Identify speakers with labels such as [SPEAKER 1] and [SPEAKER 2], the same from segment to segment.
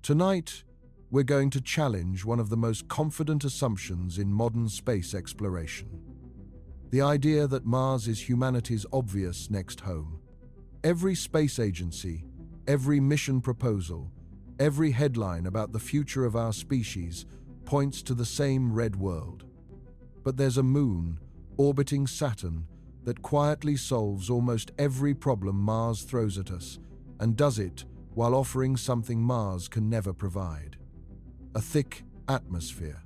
[SPEAKER 1] Tonight, we're going to challenge one of the most confident assumptions in modern space exploration. The idea that Mars is humanity's obvious next home. Every space agency, every mission proposal, every headline about the future of our species points to the same red world. But there's a moon orbiting Saturn that quietly solves almost every problem Mars throws at us, and does it while offering something Mars can never provide. A thick atmosphere,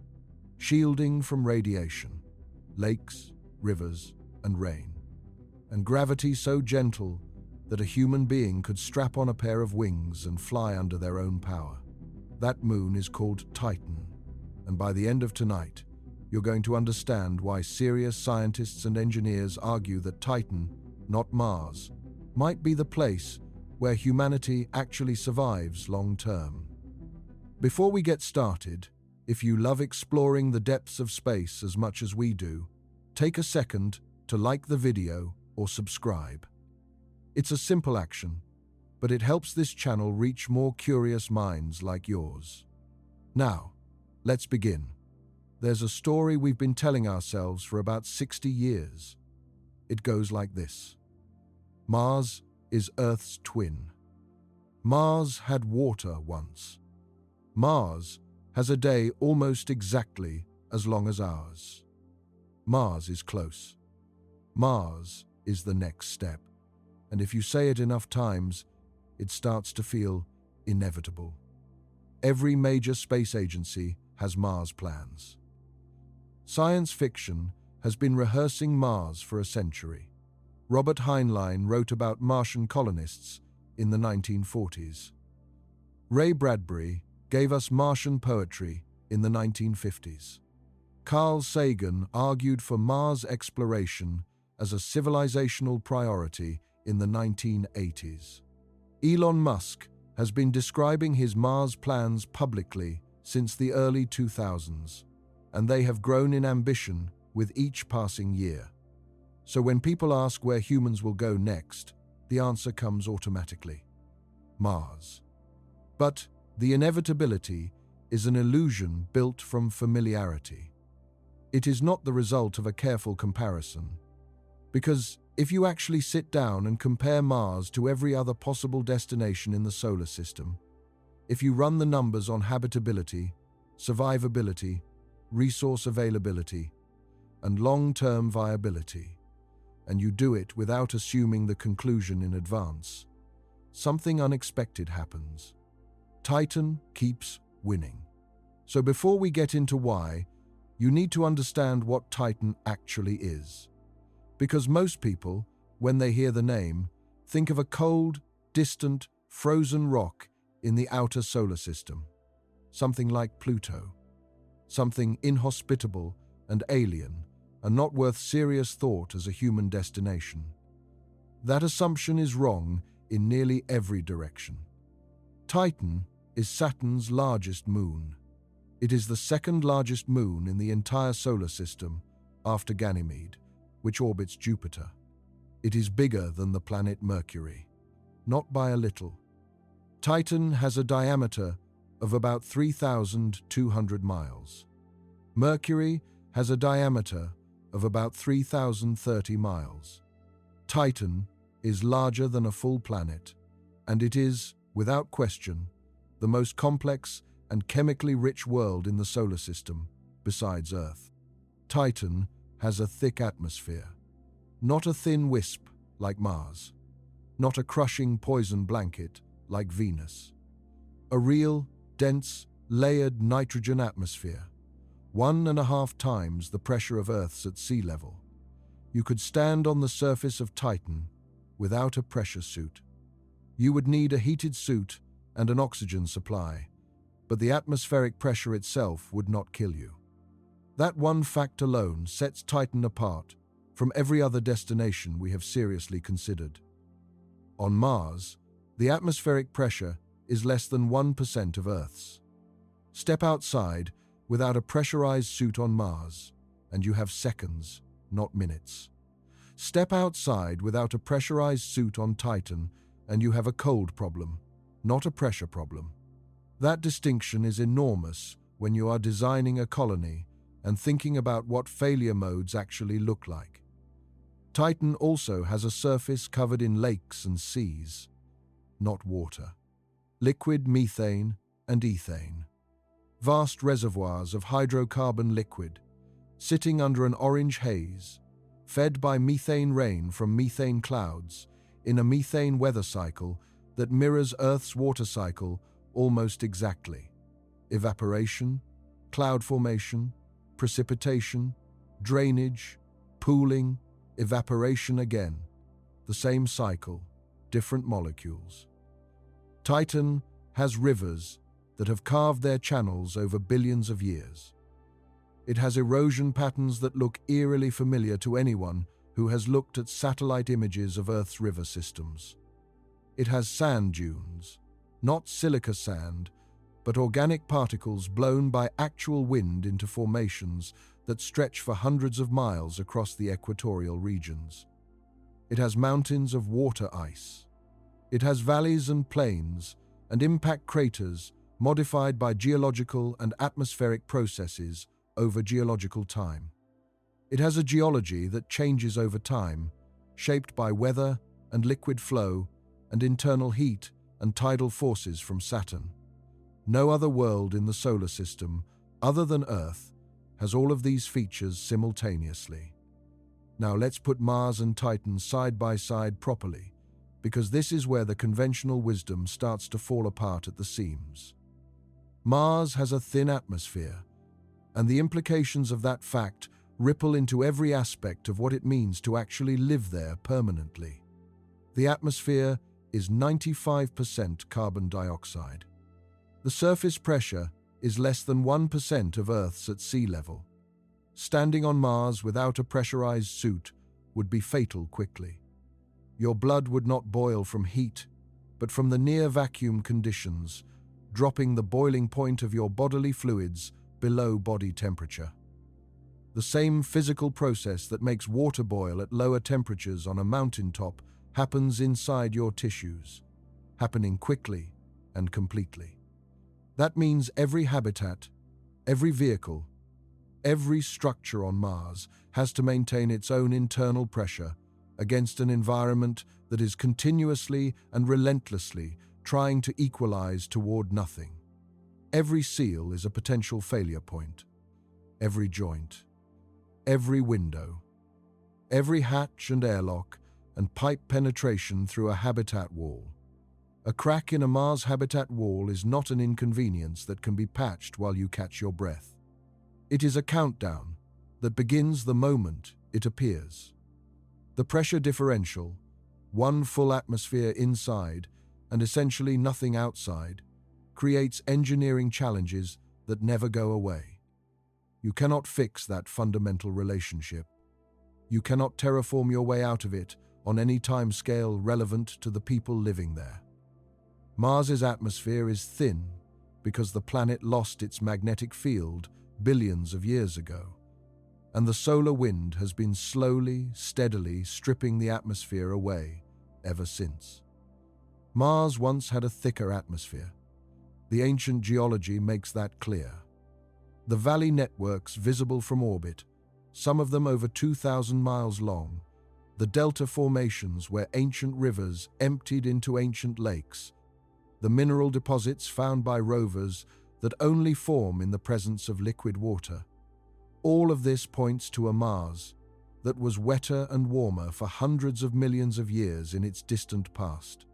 [SPEAKER 1] shielding from radiation, lakes, rivers, and rain, and gravity so gentle that a human being could strap on a pair of wings and fly under their own power. That moon is called Titan, and by the end of tonight, you're going to understand why serious scientists and engineers argue that Titan, not Mars, might be the place where humanity actually survives long-term. Before we get started, if you love exploring the depths of space as much as we do, take a second to like the video or subscribe. It's a simple action, but it helps this channel reach more curious minds like yours. Now, let's begin. There's a story we've been telling ourselves for about 60 years. It goes like this. Mars is Earth's twin. Mars had water once. Mars has a day almost exactly as long as ours. Mars is close. Mars is the next step. And if you say it enough times, it starts to feel inevitable. Every major space agency has Mars plans. Science fiction has been rehearsing Mars for a century. Robert Heinlein wrote about Martian colonists in the 1940s. Ray Bradbury gave us Martian poetry in the 1950s. Carl Sagan argued for Mars exploration as a civilizational priority in the 1980s. Elon Musk has been describing his Mars plans publicly since the early 2000s, and they have grown in ambition with each passing year. So when people ask where humans will go next, the answer comes automatically: Mars. But the inevitability is an illusion built from familiarity. It is not the result of a careful comparison, because if you actually sit down and compare Mars to every other possible destination in the solar system, if you run the numbers on habitability, survivability, resource availability, and long-term viability, and you do it without assuming the conclusion in advance, something unexpected happens. Titan keeps winning. So before we get into why, you need to understand what Titan actually is. Because most people, when they hear the name, think of a cold, distant, frozen rock in the outer solar system. Something like Pluto. Something inhospitable and alien, and not worth serious thought as a human destination. That assumption is wrong in nearly every direction. Titan is Saturn's largest moon. It is the second largest moon in the entire solar system after Ganymede, which orbits Jupiter. It is bigger than the planet Mercury, not by a little. Titan has a diameter of about 3,200 miles. Mercury has a diameter of about 3,030 miles. Titan is larger than a full planet, and it is, without question, the most complex and chemically rich world in the solar system, besides Earth. Titan has a thick atmosphere, not a thin wisp like Mars, not a crushing poison blanket like Venus. A real, dense, layered nitrogen atmosphere, 1.5 times the pressure of Earth's at sea level. You could stand on the surface of Titan without a pressure suit. You would need a heated suit and an oxygen supply, but the atmospheric pressure itself would not kill you. That one fact alone sets Titan apart from every other destination we have seriously considered. On Mars, the atmospheric pressure is less than 1% of Earth's. Step outside without a pressurized suit on Mars, and you have seconds, not minutes. Step outside without a pressurized suit on Titan, and you have a cold problem, not a pressure problem. That distinction is enormous when you are designing a colony and thinking about what failure modes actually look like. Titan also has a surface covered in lakes and seas, not water. Liquid methane and ethane. Vast reservoirs of hydrocarbon liquid, sitting under an orange haze, fed by methane rain from methane clouds, in a methane weather cycle that mirrors Earth's water cycle almost exactly. Evaporation, cloud formation, precipitation, drainage, pooling, evaporation again. The same cycle, different molecules. Titan has rivers that have carved their channels over billions of years. It has erosion patterns that look eerily familiar to anyone who has looked at satellite images of Earth's river systems. It has sand dunes, not silica sand, but organic particles blown by actual wind into formations that stretch for hundreds of miles across the equatorial regions. It has mountains of water ice. It has valleys and plains and impact craters modified by geological and atmospheric processes over geological time. It has a geology that changes over time, shaped by weather and liquid flow and internal heat and tidal forces from Saturn. No other world in the solar system, other than Earth, has all of these features simultaneously. Now let's put Mars and Titan side by side properly, because this is where the conventional wisdom starts to fall apart at the seams. Mars has a thin atmosphere, and the implications of that fact ripple into every aspect of what it means to actually live there permanently. The atmosphere is 95% carbon dioxide. The surface pressure is less than 1% of Earth's at sea level. Standing on Mars without a pressurized suit would be fatal quickly. Your blood would not boil from heat, but from the near vacuum conditions, dropping the boiling point of your bodily fluids below body temperature. The same physical process that makes water boil at lower temperatures on a mountaintop happens inside your tissues, happening quickly and completely. That means every habitat, every vehicle, every structure on Mars has to maintain its own internal pressure against an environment that is continuously and relentlessly trying to equalize toward nothing. Every seal is a potential failure point. Every joint, every window, every hatch and airlock and pipe penetration through a habitat wall. A crack in a Mars habitat wall is not an inconvenience that can be patched while you catch your breath. It is a countdown that begins the moment it appears. The pressure differential, one full atmosphere inside and essentially nothing outside, creates engineering challenges that never go away. You cannot fix that fundamental relationship. You cannot terraform your way out of it on any time scale relevant to the people living there. Mars's atmosphere is thin because the planet lost its magnetic field billions of years ago, and the solar wind has been slowly, steadily stripping the atmosphere away ever since. Mars once had a thicker atmosphere. The ancient geology makes that clear. The valley networks visible from orbit, some of them over 2,000 miles long, the delta formations where ancient rivers emptied into ancient lakes, the mineral deposits found by rovers that only form in the presence of liquid water. All of this points to a Mars that was wetter and warmer for hundreds of millions of years in its distant past.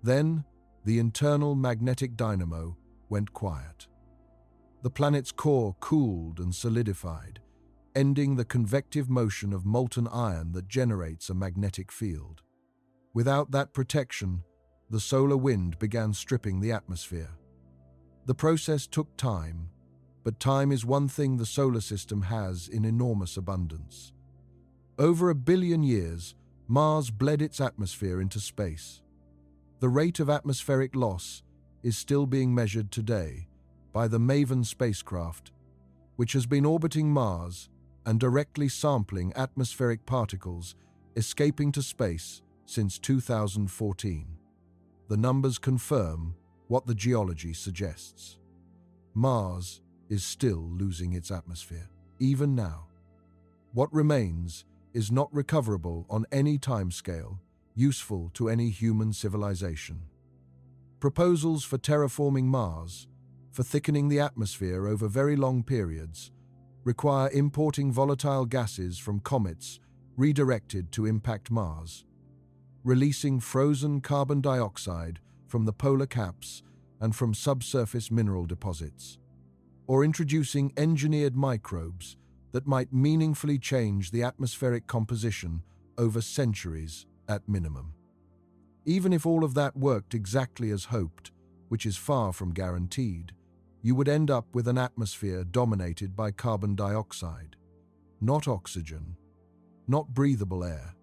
[SPEAKER 1] Then, the internal magnetic dynamo went quiet. The planet's core cooled and solidified, ending the convective motion of molten iron that generates a magnetic field. Without that protection, the solar wind began stripping the atmosphere. The process took time, but time is one thing the solar system has in enormous abundance. Over 1 billion years, Mars bled its atmosphere into space. The rate of atmospheric loss is still being measured today by the MAVEN spacecraft, which has been orbiting Mars and directly sampling atmospheric particles escaping to space since 2014. The numbers confirm what the geology suggests. Mars is still losing its atmosphere, even now. What remains is not recoverable on any timescale useful to any human civilization. Proposals for terraforming Mars, for thickening the atmosphere over very long periods, require importing volatile gases from comets redirected to impact Mars, releasing frozen carbon dioxide from the polar caps and from subsurface mineral deposits, or introducing engineered microbes that might meaningfully change the atmospheric composition over centuries at minimum. Even if all of that worked exactly as hoped, which is far from guaranteed, you would end up with an atmosphere dominated by carbon dioxide, not oxygen, not breathable air.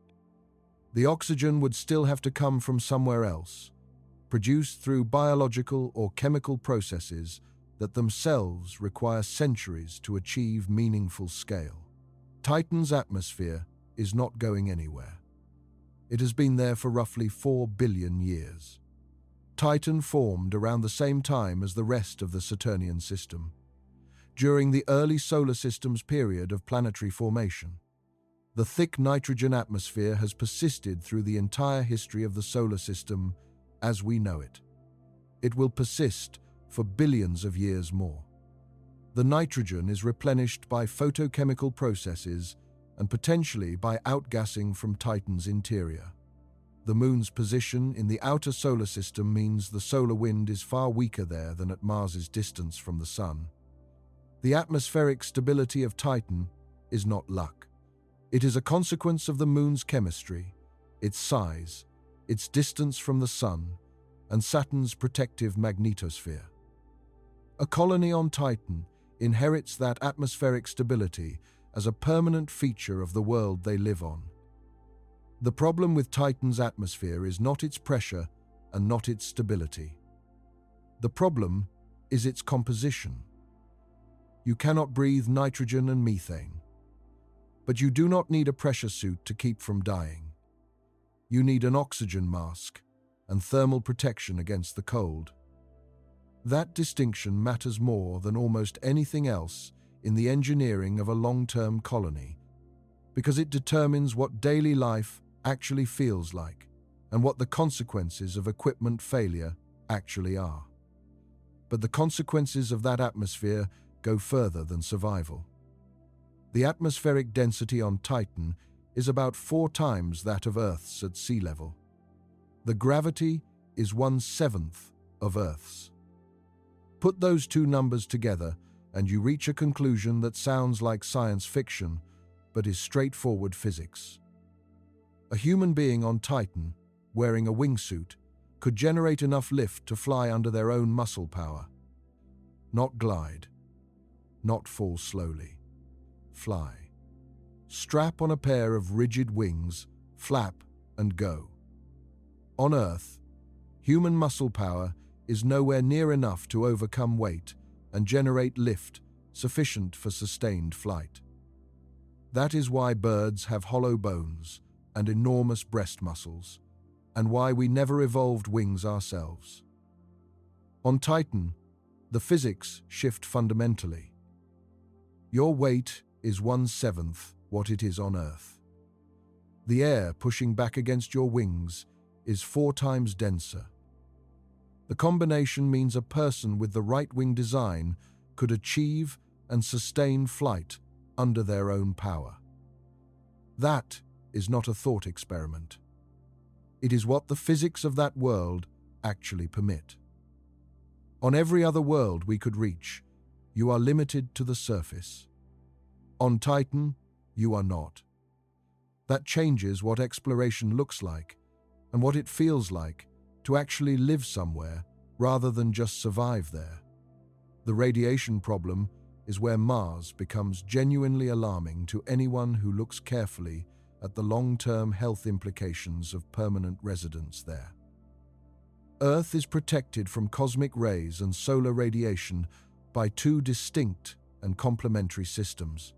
[SPEAKER 1] The oxygen would still have to come from somewhere else, produced through biological or chemical processes that themselves require centuries to achieve meaningful scale. Titan's atmosphere is not going anywhere. It has been there for roughly 4 billion years. Titan formed around the same time as the rest of the Saturnian system, during the early solar system's period of planetary formation. The thick nitrogen atmosphere has persisted through the entire history of the solar system as we know it. It will persist for billions of years more. The nitrogen is replenished by photochemical processes and potentially by outgassing from Titan's interior. The Moon's position in the outer solar system means the solar wind is far weaker there than at Mars's distance from the Sun. The atmospheric stability of Titan is not luck. It is a consequence of the Moon's chemistry, its size, its distance from the Sun, and Saturn's protective magnetosphere. A colony on Titan inherits that atmospheric stability as a permanent feature of the world they live on. The problem with Titan's atmosphere is not its pressure and not its stability. The problem is its composition. You cannot breathe nitrogen and methane, but you do not need a pressure suit to keep from dying. You need an oxygen mask and thermal protection against the cold. That distinction matters more than almost anything else in the engineering of a long-term colony, because it determines what daily life actually feels like and what the consequences of equipment failure actually are. But the consequences of that atmosphere go further than survival. The atmospheric density on Titan is about 4 times that of Earth's at sea level. The gravity is 1/7 of Earth's. Put those two numbers together and you reach a conclusion that sounds like science fiction, but is straightforward physics. A human being on Titan, wearing a wingsuit, could generate enough lift to fly under their own muscle power. Not glide, not fall slowly. Fly. Strap on a pair of rigid wings, flap, and go. On Earth, human muscle power is nowhere near enough to overcome weight and generate lift sufficient for sustained flight. That is why birds have hollow bones and enormous breast muscles, and why we never evolved wings ourselves. On Titan, the physics shift fundamentally. Your weight is 1/7 what it is on Earth. The air pushing back against your wings is 4 times denser. The combination means a person with the right wing design could achieve and sustain flight under their own power. That is not a thought experiment. It is what the physics of that world actually permit. On every other world we could reach, you are limited to the surface. On Titan, you are not. That changes what exploration looks like and what it feels like to actually live somewhere rather than just survive there. The radiation problem is where Mars becomes genuinely alarming to anyone who looks carefully at the long-term health implications of permanent residence there. Earth is protected from cosmic rays and solar radiation by 2 distinct and complementary systems.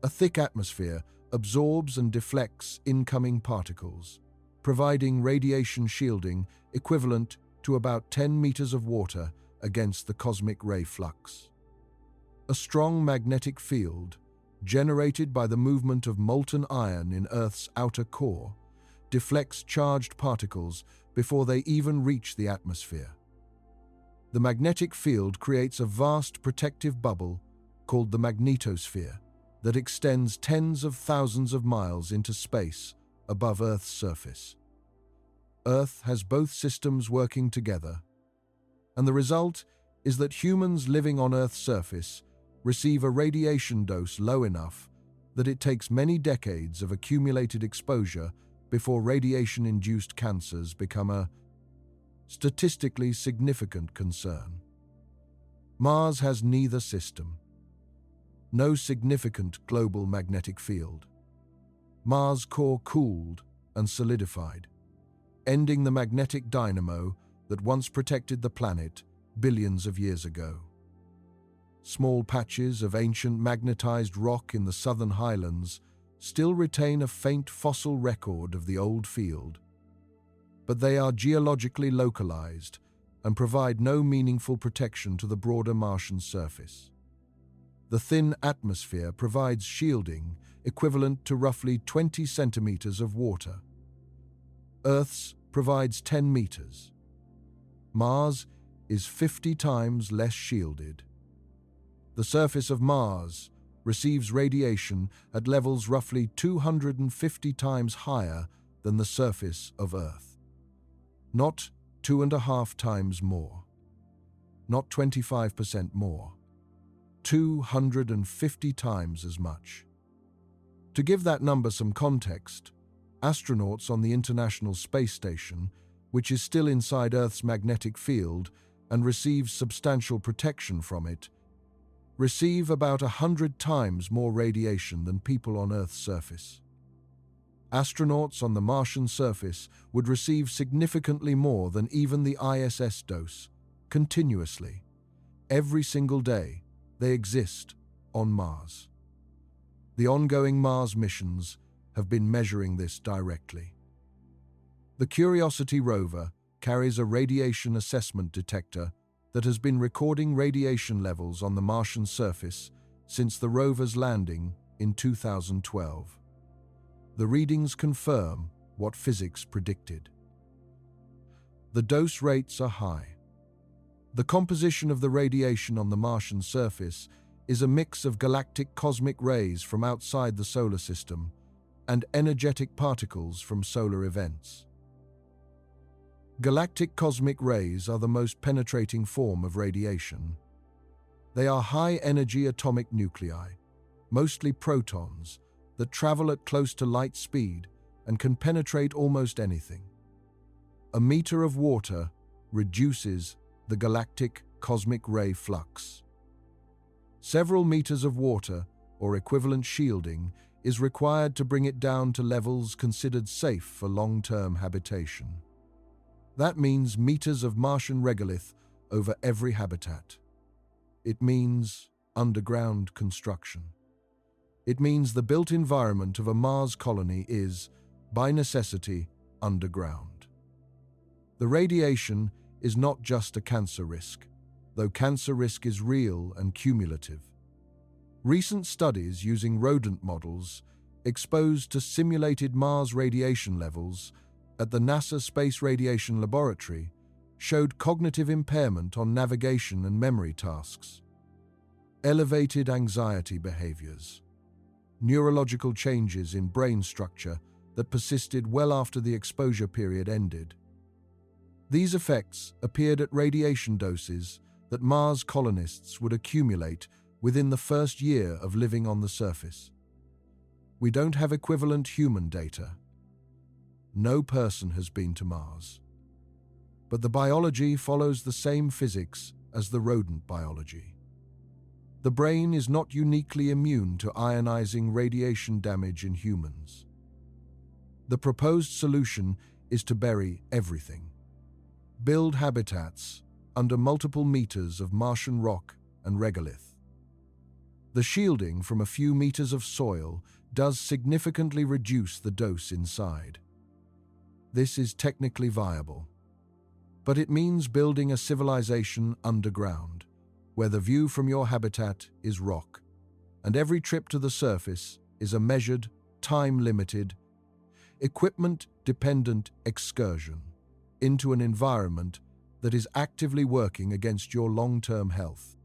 [SPEAKER 1] A thick atmosphere absorbs and deflects incoming particles, providing radiation shielding equivalent to about 10 meters of water against the cosmic ray flux. A strong magnetic field, generated by the movement of molten iron in Earth's outer core, deflects charged particles before they even reach the atmosphere. The magnetic field creates a vast protective bubble called the magnetosphere that extends tens of thousands of miles into space above Earth's surface. Earth has both systems working together, and the result is that humans living on Earth's surface receive a radiation dose low enough that it takes many decades of accumulated exposure before radiation-induced cancers become a statistically significant concern. Mars has neither system. No significant global magnetic field. Mars' core cooled and solidified, ending the magnetic dynamo that once protected the planet billions of years ago. Small patches of ancient magnetized rock in the southern highlands still retain a faint fossil record of the old field, but they are geologically localized and provide no meaningful protection to the broader Martian surface. The thin atmosphere provides shielding equivalent to roughly 20 centimeters of water. Earth's provides 10 meters. Mars is 50 times less shielded. The surface of Mars receives radiation at levels roughly 250 times higher than the surface of Earth. Not 2.5 times more. Not 25% more. 250 times as much. To give that number some context, astronauts on the International Space Station, which is still inside Earth's magnetic field and receives substantial protection from it, receive about 100 times more radiation than people on Earth's surface. Astronauts on the Martian surface would receive significantly more than even the ISS dose, continuously. Every single day, they exist on Mars. The ongoing Mars missions have been measuring this directly. The Curiosity rover carries a radiation assessment detector that has been recording radiation levels on the Martian surface since the rover's landing in 2012. The readings confirm what physics predicted. The dose rates are high. The composition of the radiation on the Martian surface is a mix of galactic cosmic rays from outside the solar system and energetic particles from solar events. Galactic cosmic rays are the most penetrating form of radiation. They are high-energy atomic nuclei, mostly protons, that travel at close to light speed and can penetrate almost anything. A meter of water reduces the galactic cosmic ray flux. Several meters of water, or equivalent shielding, is required to bring it down to levels considered safe for long-term habitation. That means meters of Martian regolith over every habitat. It means underground construction. It means the built environment of a Mars colony is, by necessity, underground. The radiation is not just a cancer risk, though cancer risk is real and cumulative. Recent studies using rodent models exposed to simulated Mars radiation levels at the NASA Space Radiation Laboratory showed cognitive impairment on navigation and memory tasks, elevated anxiety behaviors, neurological changes in brain structure that persisted well after the exposure period ended. These effects appeared at radiation doses that Mars colonists would accumulate within the first year of living on the surface. We don't have equivalent human data. No person has been to Mars. But the biology follows the same physics as the rodent biology. The brain is not uniquely immune to ionizing radiation damage in humans. The proposed solution is to bury everything. Build habitats under multiple meters of Martian rock and regolith. The shielding from a few meters of soil does significantly reduce the dose inside. This is technically viable. but it means building a civilization underground, where the view from your habitat is rock, and every trip to the surface is a measured, time-limited, equipment-dependent excursion into an environment that is actively working against your long-term health.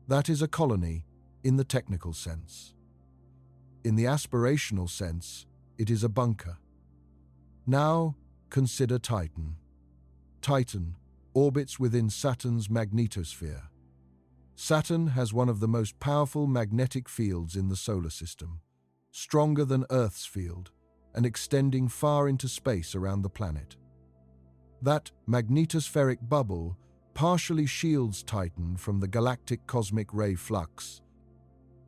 [SPEAKER 1] That is a colony in the technical sense. In the aspirational sense, it is a bunker. Now, consider Titan. Titan orbits within Saturn's magnetosphere. Saturn has one of the most powerful magnetic fields in the solar system, stronger than Earth's field and extending far into space around the planet. That magnetospheric bubble partially shields Titan from the galactic cosmic ray flux,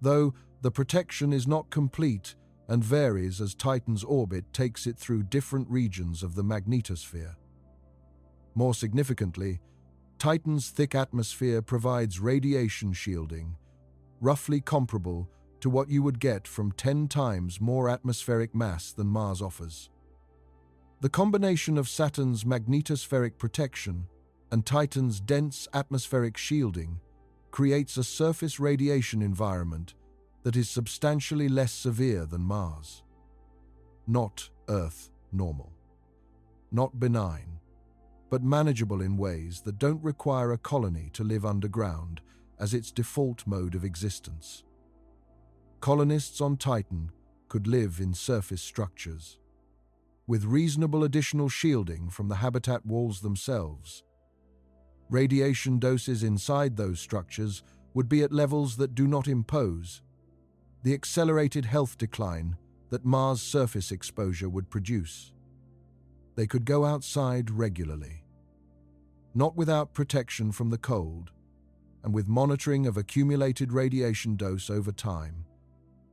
[SPEAKER 1] though the protection is not complete and varies as Titan's orbit takes it through different regions of the magnetosphere. More significantly, Titan's thick atmosphere provides radiation shielding, roughly comparable to what you would get from 10 times more atmospheric mass than Mars offers. The combination of Saturn's magnetospheric protection and Titan's dense atmospheric shielding creates a surface radiation environment that is substantially less severe than Mars. Not Earth normal. Not benign, but manageable in ways that don't require a colony to live underground as its default mode of existence. Colonists on Titan could live in surface structures, with reasonable additional shielding from the habitat walls themselves. Radiation doses inside those structures would be at levels that do not impose the accelerated health decline that Mars' surface exposure would produce. They could go outside regularly, not without protection from the cold and with monitoring of accumulated radiation dose over time,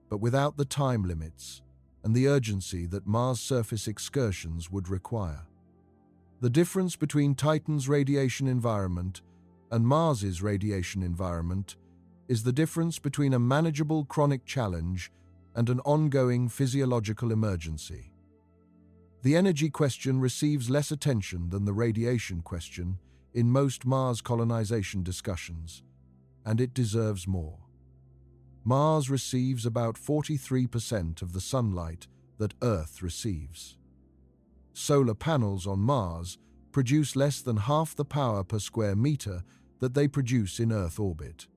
[SPEAKER 1] but without the time limits and the urgency that Mars' surface excursions would require. The difference between Titan's radiation environment and Mars's radiation environment is the difference between a manageable chronic challenge and an ongoing physiological emergency. The energy question receives less attention than the radiation question in most Mars colonization discussions, and it deserves more. Mars receives about 43% of the sunlight that Earth receives. Solar panels on Mars produce less than half the power per square meter that they produce in Earth orbit.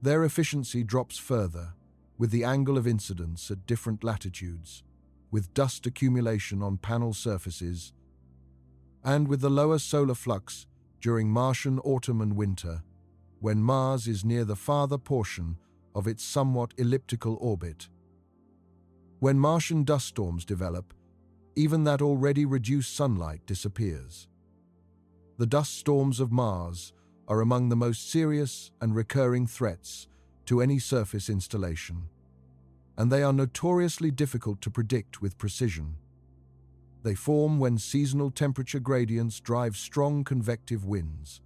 [SPEAKER 1] Their efficiency drops further with the angle of incidence at different latitudes, with dust accumulation on panel surfaces, and with the lower solar flux during Martian autumn and winter, when Mars is near the farther portion of its somewhat elliptical orbit. When Martian dust storms develop, even that already reduced sunlight disappears. The dust storms of Mars are among the most serious and recurring threats to any surface installation, and they are notoriously difficult to predict with precision. They form when seasonal temperature gradients drive strong convective winds.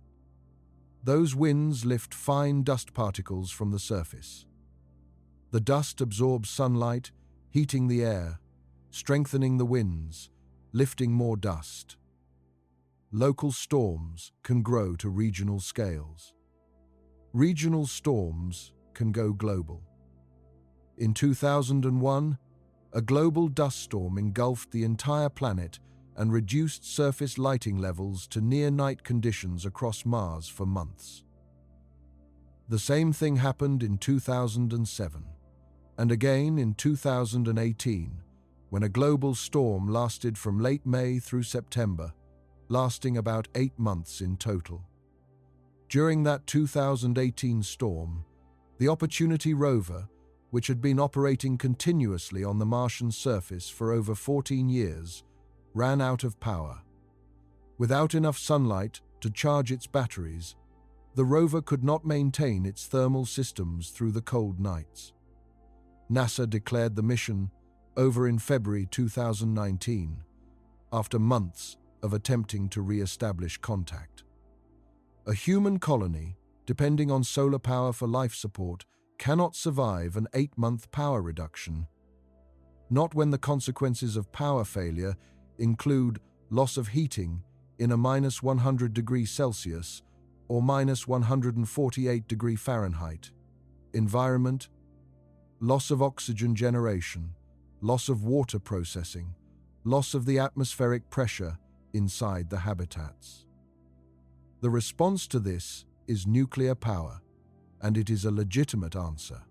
[SPEAKER 1] Those winds lift fine dust particles from the surface. The dust absorbs sunlight, heating the air, strengthening the winds, lifting more dust. Local storms can grow to regional scales. Regional storms can go global. In 2001, a global dust storm engulfed the entire planet and reduced surface lighting levels to near-night conditions across Mars for months. The same thing happened in 2007, and again in 2018, when a global storm lasted from late May through September, lasting about 8 months in total. During that 2018 storm, the Opportunity rover, which had been operating continuously on the Martian surface for over 14 years, ran out of power. Without enough sunlight to charge its batteries, the rover could not maintain its thermal systems through the cold nights. NASA declared the mission over in February 2019, after months of attempting to re-establish contact. A human colony, depending on solar power for life support, cannot survive an 8-month power reduction. Not when the consequences of power failure include loss of heating, in a -100 degrees Celsius or -148 degrees Fahrenheit environment, loss of oxygen generation, loss of water processing, loss of the atmospheric pressure inside the habitats. The response to this is nuclear power, and it is a legitimate answer.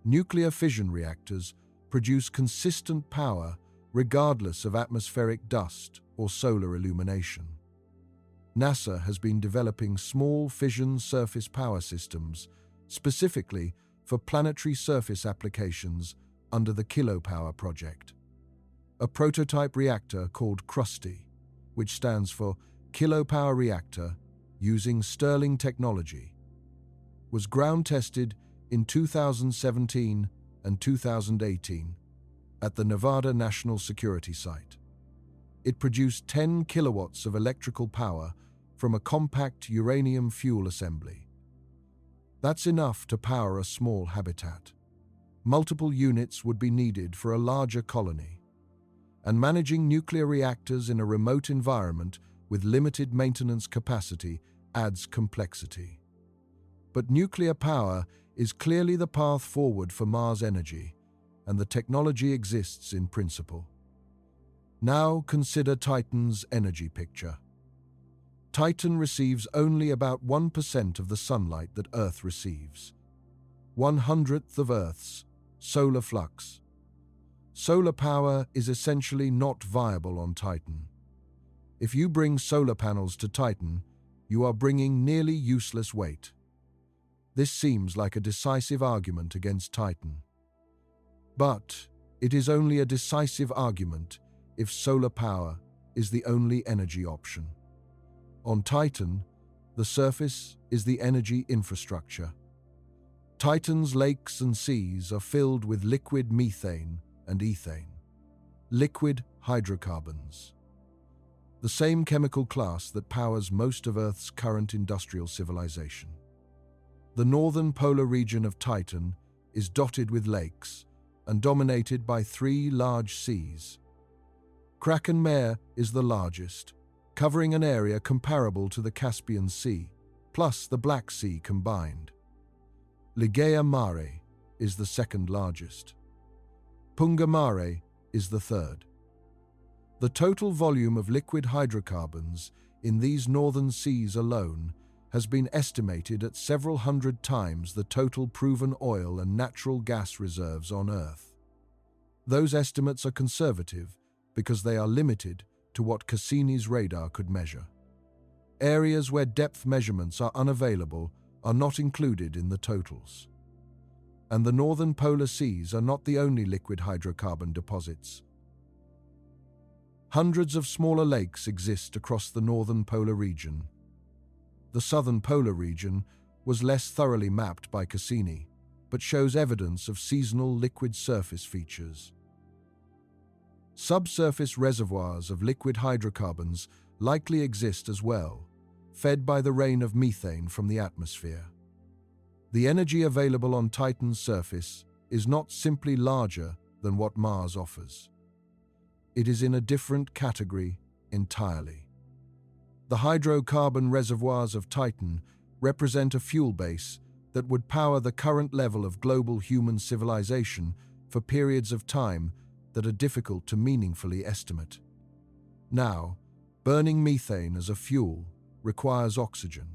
[SPEAKER 1] Nuclear fission reactors produce consistent power regardless of atmospheric dust or solar illumination. NASA has been developing small fission surface power systems specifically for planetary surface applications under the Kilopower project. A prototype reactor called Krusty, which stands for Kilopower Reactor using Stirling technology, was ground-tested in 2017 and 2018 at the Nevada National Security Site. It produced 10 kilowatts of electrical power from a compact uranium fuel assembly. That's enough to power a small habitat. Multiple units would be needed for a larger colony. And managing nuclear reactors in a remote environment with limited maintenance capacity adds complexity. But nuclear power is clearly the path forward for Mars energy, and the technology exists in principle. Now consider Titan's energy picture. Titan receives only about 1% of the sunlight that Earth receives. 1/100th of Earth's solar flux. Solar power is essentially not viable on Titan. If you bring solar panels to Titan, you are bringing nearly useless weight. This seems like a decisive argument against Titan. But it is only a decisive argument if solar power is the only energy option. On Titan, the surface is the energy infrastructure. Titan's lakes and seas are filled with liquid methane and ethane, liquid hydrocarbons, the same chemical class that powers most of Earth's current industrial civilization. The northern polar region of Titan is dotted with lakes and dominated by 3 large seas. Kraken Mare is the largest, covering an area comparable to the Caspian Sea, plus the Black Sea combined. Ligeia Mare is the second largest. Punga Mare is the third. The total volume of liquid hydrocarbons in these northern seas alone has been estimated at several hundred times the total proven oil and natural gas reserves on Earth. Those estimates are conservative because they are limited to what Cassini's radar could measure. Areas where depth measurements are unavailable are not included in the totals. And the northern polar seas are not the only liquid hydrocarbon deposits. Hundreds of smaller lakes exist across the northern polar region. The southern polar region was less thoroughly mapped by Cassini, but shows evidence of seasonal liquid surface features. Subsurface reservoirs of liquid hydrocarbons likely exist as well, fed by the rain of methane from the atmosphere. The energy available on Titan's surface is not simply larger than what Mars offers. It is in a different category entirely. The hydrocarbon reservoirs of Titan represent a fuel base that would power the current level of global human civilization for periods of time that are difficult to meaningfully estimate. Now, burning methane as a fuel requires oxygen.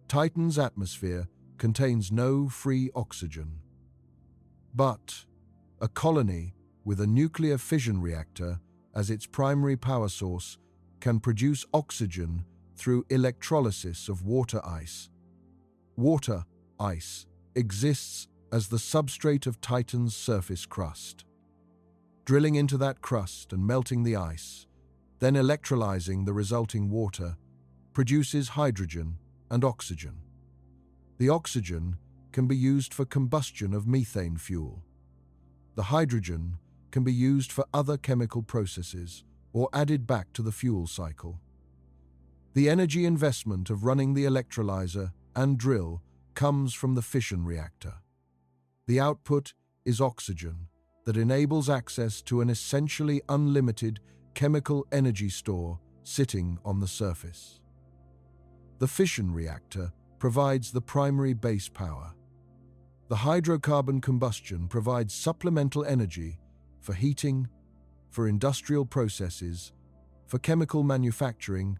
[SPEAKER 1] Titan's atmosphere contains no free oxygen. But a colony with a nuclear fission reactor as its primary power source can produce oxygen through electrolysis of water ice. Water ice exists as the substrate of Titan's surface crust. Drilling into that crust and melting the ice, then electrolyzing the resulting water, produces hydrogen and oxygen. The oxygen can be used for combustion of methane fuel. The hydrogen can be used for other chemical processes or added back to the fuel cycle. The energy investment of running the electrolyzer and drill comes from the fission reactor. The output is oxygen that enables access to an essentially unlimited chemical energy store sitting on the surface. The fission reactor provides the primary base power. The hydrocarbon combustion provides supplemental energy for heating, for industrial processes, for chemical manufacturing,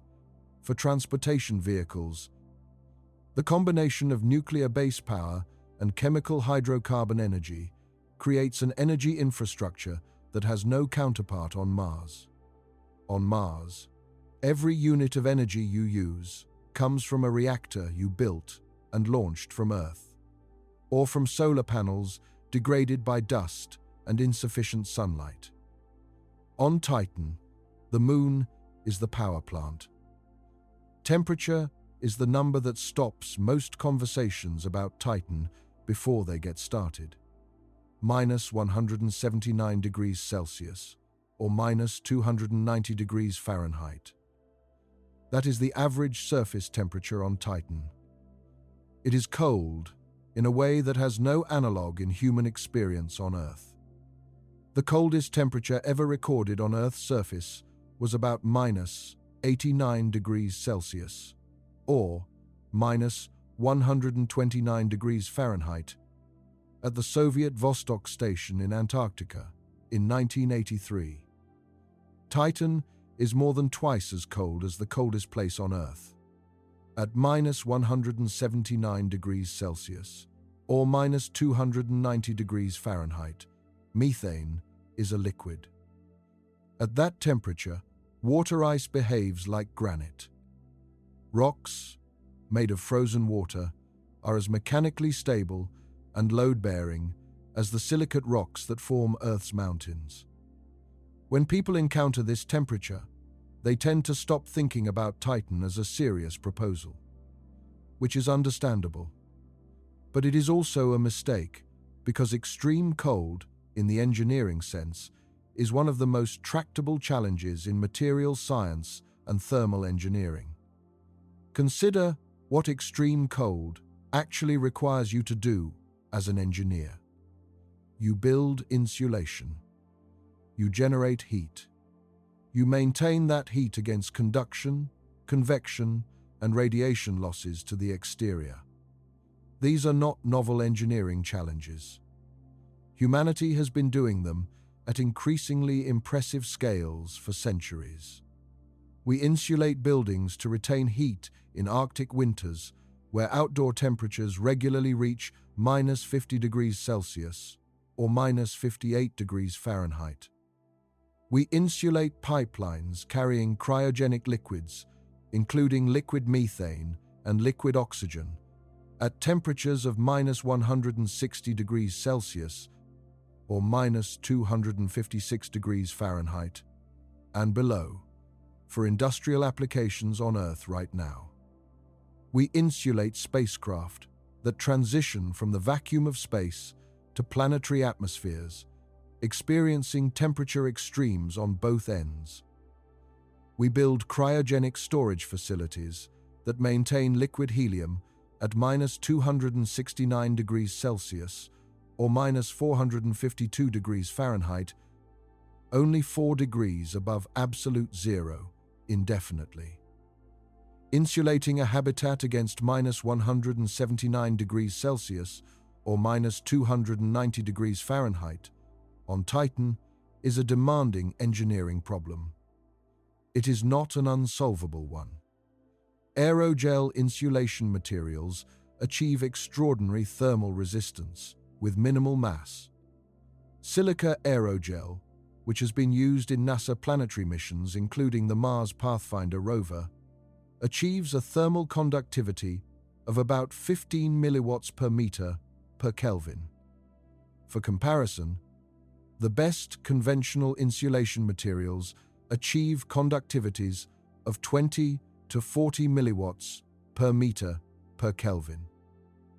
[SPEAKER 1] for transportation vehicles. The combination of nuclear base power and chemical hydrocarbon energy creates an energy infrastructure that has no counterpart on Mars. On Mars, every unit of energy you use comes from a reactor you built and launched from Earth, or from solar panels degraded by dust and insufficient sunlight. On Titan, the Moon is the power plant. Temperature is the number that stops most conversations about Titan before they get started. Minus 179 degrees Celsius, or minus 290 degrees Fahrenheit. That is the average surface temperature on Titan. It is cold in a way that has no analog in human experience on Earth. The coldest temperature ever recorded on Earth's surface was about minus 89 degrees Celsius, or minus 129 degrees Fahrenheit, at the Soviet Vostok station in Antarctica in 1983. Titan is more than twice as cold as the coldest place on Earth. At minus 179 degrees Celsius, or minus 290 degrees Fahrenheit, methane is a liquid. At that temperature, water ice behaves like granite. Rocks, made of frozen water, are as mechanically stable and load-bearing as the silicate rocks that form Earth's mountains. When people encounter this temperature, they tend to stop thinking about Titan as a serious proposal, which is understandable. But it is also a mistake, because extreme cold, in the engineering sense, is one of the most tractable challenges in materials science and thermal engineering. Consider what extreme cold actually requires you to do as an engineer. You build insulation. You generate heat. You maintain that heat against conduction, convection, and radiation losses to the exterior. These are not novel engineering challenges. Humanity has been doing them at increasingly impressive scales for centuries. We insulate buildings to retain heat in Arctic winters, where outdoor temperatures regularly reach minus 50 degrees Celsius or minus 58 degrees Fahrenheit. We insulate pipelines carrying cryogenic liquids, including liquid methane and liquid oxygen, at temperatures of minus 160 degrees Celsius or minus 256 degrees Fahrenheit and below, for industrial applications on Earth right now. We insulate spacecraft that transition from the vacuum of space to planetary atmospheres, experiencing temperature extremes on both ends. We build cryogenic storage facilities that maintain liquid helium at minus 269 degrees Celsius or minus 452 degrees Fahrenheit, only 4 degrees above absolute zero, indefinitely. Insulating a habitat against minus 179 degrees Celsius or minus 290 degrees Fahrenheit on Titan is a demanding engineering problem. It is not an unsolvable one. Aerogel insulation materials achieve extraordinary thermal resistance with minimal mass. Silica aerogel, which has been used in NASA planetary missions including the Mars Pathfinder rover, achieves a thermal conductivity of about 15 milliwatts per meter per Kelvin. For comparison, the best conventional insulation materials achieve conductivities of 20 to 40 milliwatts per meter per Kelvin.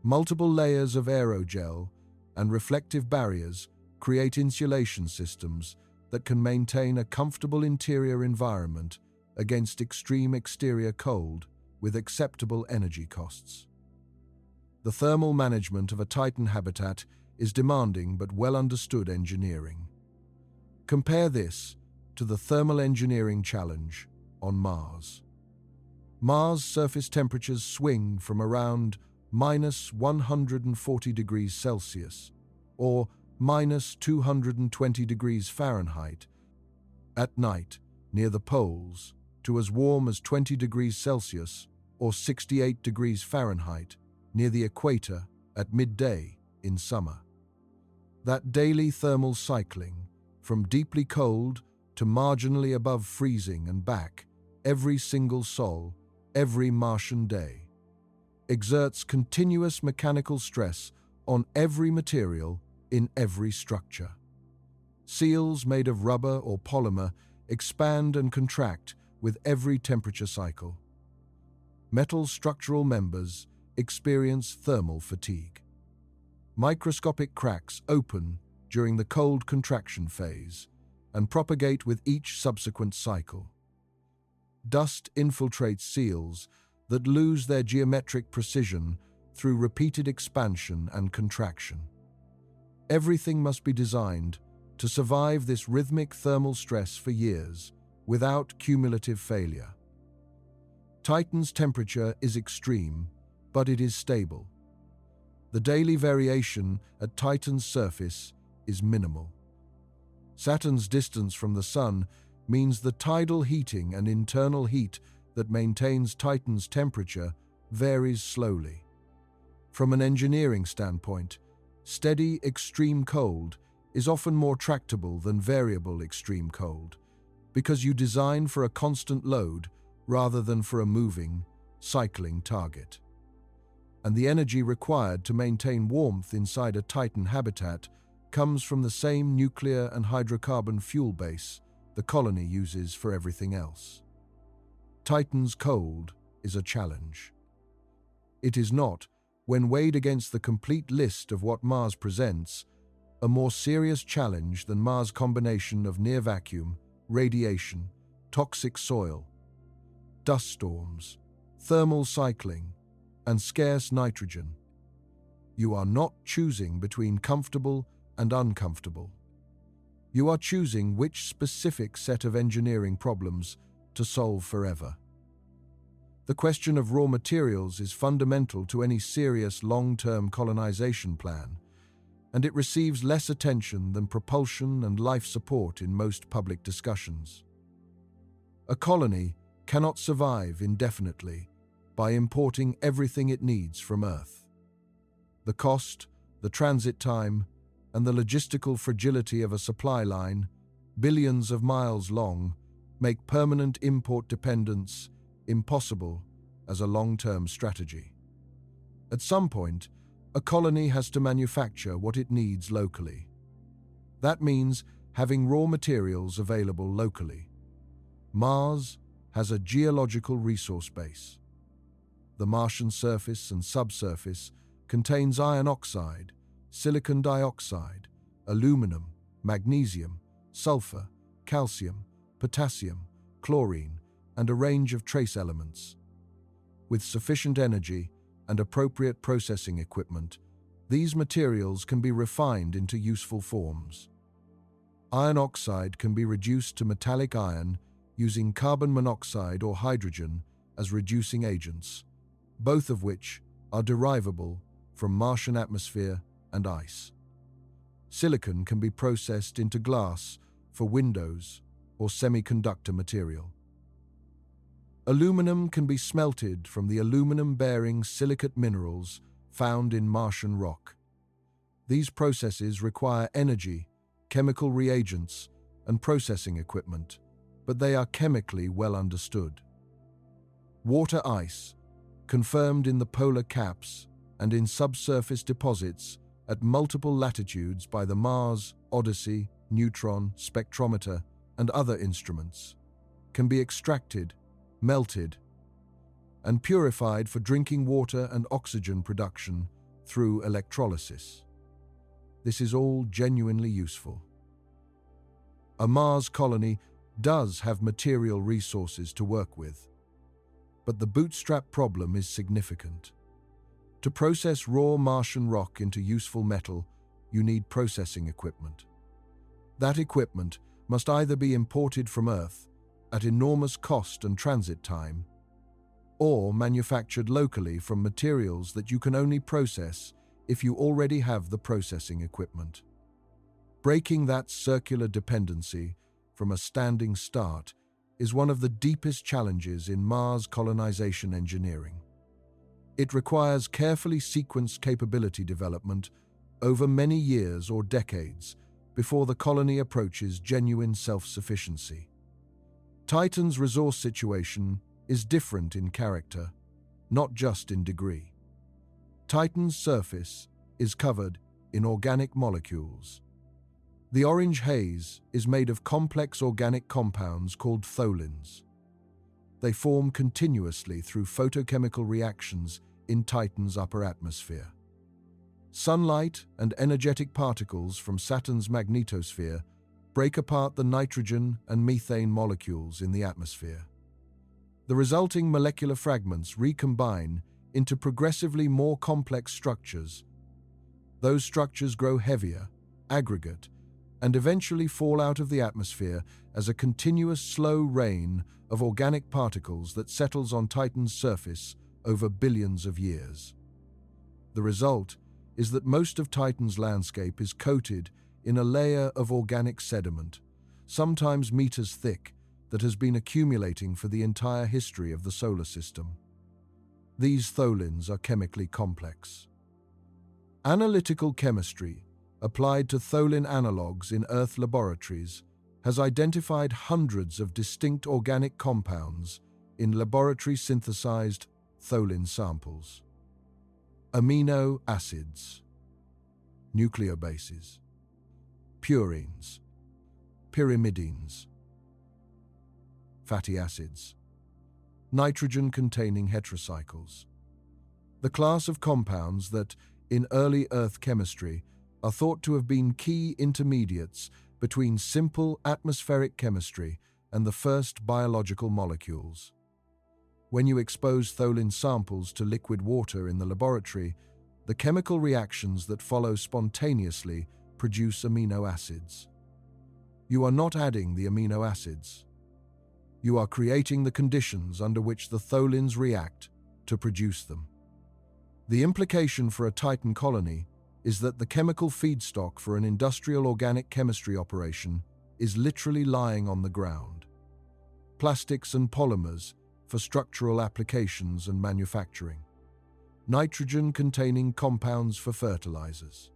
[SPEAKER 1] Multiple layers of aerogel and reflective barriers create insulation systems that can maintain a comfortable interior environment against extreme exterior cold with acceptable energy costs. The thermal management of a Titan habitat is demanding but well understood engineering. Compare this to the thermal engineering challenge on Mars. Mars' surface temperatures swing from around -140 degrees Celsius or -220 degrees Fahrenheit at night near the poles to as warm as 20 degrees Celsius or 68 degrees Fahrenheit near the equator at midday in summer. That daily thermal cycling, from deeply cold to marginally above freezing and back, every single sol, every Martian day, exerts continuous mechanical stress on every material in every structure. Seals made of rubber or polymer expand and contract with every temperature cycle. Metal structural members experience thermal fatigue. Microscopic cracks open during the cold contraction phase and propagate with each subsequent cycle. Dust infiltrates seals that lose their geometric precision through repeated expansion and contraction. Everything must be designed to survive this rhythmic thermal stress for years without cumulative failure. Titan's temperature is extreme, but it is stable. The daily variation at Titan's surface is minimal. Saturn's distance from the Sun means the tidal heating and internal heat that maintains Titan's temperature varies slowly. From an engineering standpoint, steady extreme cold is often more tractable than variable extreme cold, because you design for a constant load rather than for a moving, cycling target. And the energy required to maintain warmth inside a Titan habitat comes from the same nuclear and hydrocarbon fuel base the colony uses for everything else. Titan's cold is a challenge. It is not, when weighed against the complete list of what Mars presents, a more serious challenge than Mars' combination of near vacuum, radiation, toxic soil, dust storms, thermal cycling, and scarce nitrogen. You are not choosing between comfortable and uncomfortable. You are choosing which specific set of engineering problems to solve forever. The question of raw materials is fundamental to any serious long-term colonization plan, and it receives less attention than propulsion and life support in most public discussions. A colony cannot survive indefinitely by importing everything it needs from Earth. The cost, the transit time, and the logistical fragility of a supply line, billions of miles long, make permanent import dependence impossible as a long-term strategy. At some point, a colony has to manufacture what it needs locally. That means having raw materials available locally. Mars has a geological resource base. The Martian surface and subsurface contains iron oxide, silicon dioxide, aluminum, magnesium, sulfur, calcium, potassium, chlorine, and a range of trace elements. With sufficient energy and appropriate processing equipment, these materials can be refined into useful forms. Iron oxide can be reduced to metallic iron using carbon monoxide or hydrogen as reducing agents, both of which are derivable from Martian atmosphere and ice. Silicon can be processed into glass for windows or semiconductor material. Aluminum can be smelted from the aluminum-bearing silicate minerals found in Martian rock. These processes require energy, chemical reagents, and processing equipment, but they are chemically well understood. Water ice, confirmed in the polar caps and in subsurface deposits at multiple latitudes by the Mars, Odyssey, neutron, spectrometer, and other instruments, can be extracted, melted, and purified for drinking water and oxygen production through electrolysis. This is all genuinely useful. A Mars colony does have material resources to work with, but the bootstrap problem is significant. To process raw Martian rock into useful metal, you need processing equipment. That equipment must either be imported from Earth at enormous cost and transit time, or manufactured locally from materials that you can only process if you already have the processing equipment. Breaking that circular dependency from a standing start is one of the deepest challenges in Mars colonization engineering. It requires carefully sequenced capability development over many years or decades before the colony approaches genuine self-sufficiency. Titan's resource situation is different in character, not just in degree. Titan's surface is covered in organic molecules. The orange haze is made of complex organic compounds called tholins. They form continuously through photochemical reactions in Titan's upper atmosphere. Sunlight and energetic particles from Saturn's magnetosphere break apart the nitrogen and methane molecules in the atmosphere. The resulting molecular fragments recombine into progressively more complex structures. Those structures grow heavier, aggregate, and eventually fall out of the atmosphere as a continuous slow rain of organic particles that settles on Titan's surface over billions of years. The result is that most of Titan's landscape is coated in a layer of organic sediment, sometimes meters thick, that has been accumulating for the entire history of the solar system. These tholins are chemically complex. Analytical chemistry, applied to tholin analogues in Earth laboratories, has identified hundreds of distinct organic compounds in laboratory-synthesized tholin samples. Amino acids, nucleobases, purines, pyrimidines, fatty acids, nitrogen-containing heterocycles. The class of compounds that, in early Earth chemistry, are thought to have been key intermediates between simple atmospheric chemistry and the first biological molecules. When you expose tholin samples to liquid water in the laboratory, the chemical reactions that follow spontaneously produce amino acids. You are not adding the amino acids. You are creating the conditions under which the tholins react to produce them. The implication for a Titan colony is that the chemical feedstock for an industrial organic chemistry operation is literally lying on the ground. Plastics and polymers for structural applications and manufacturing. Nitrogen-containing compounds for fertilizers.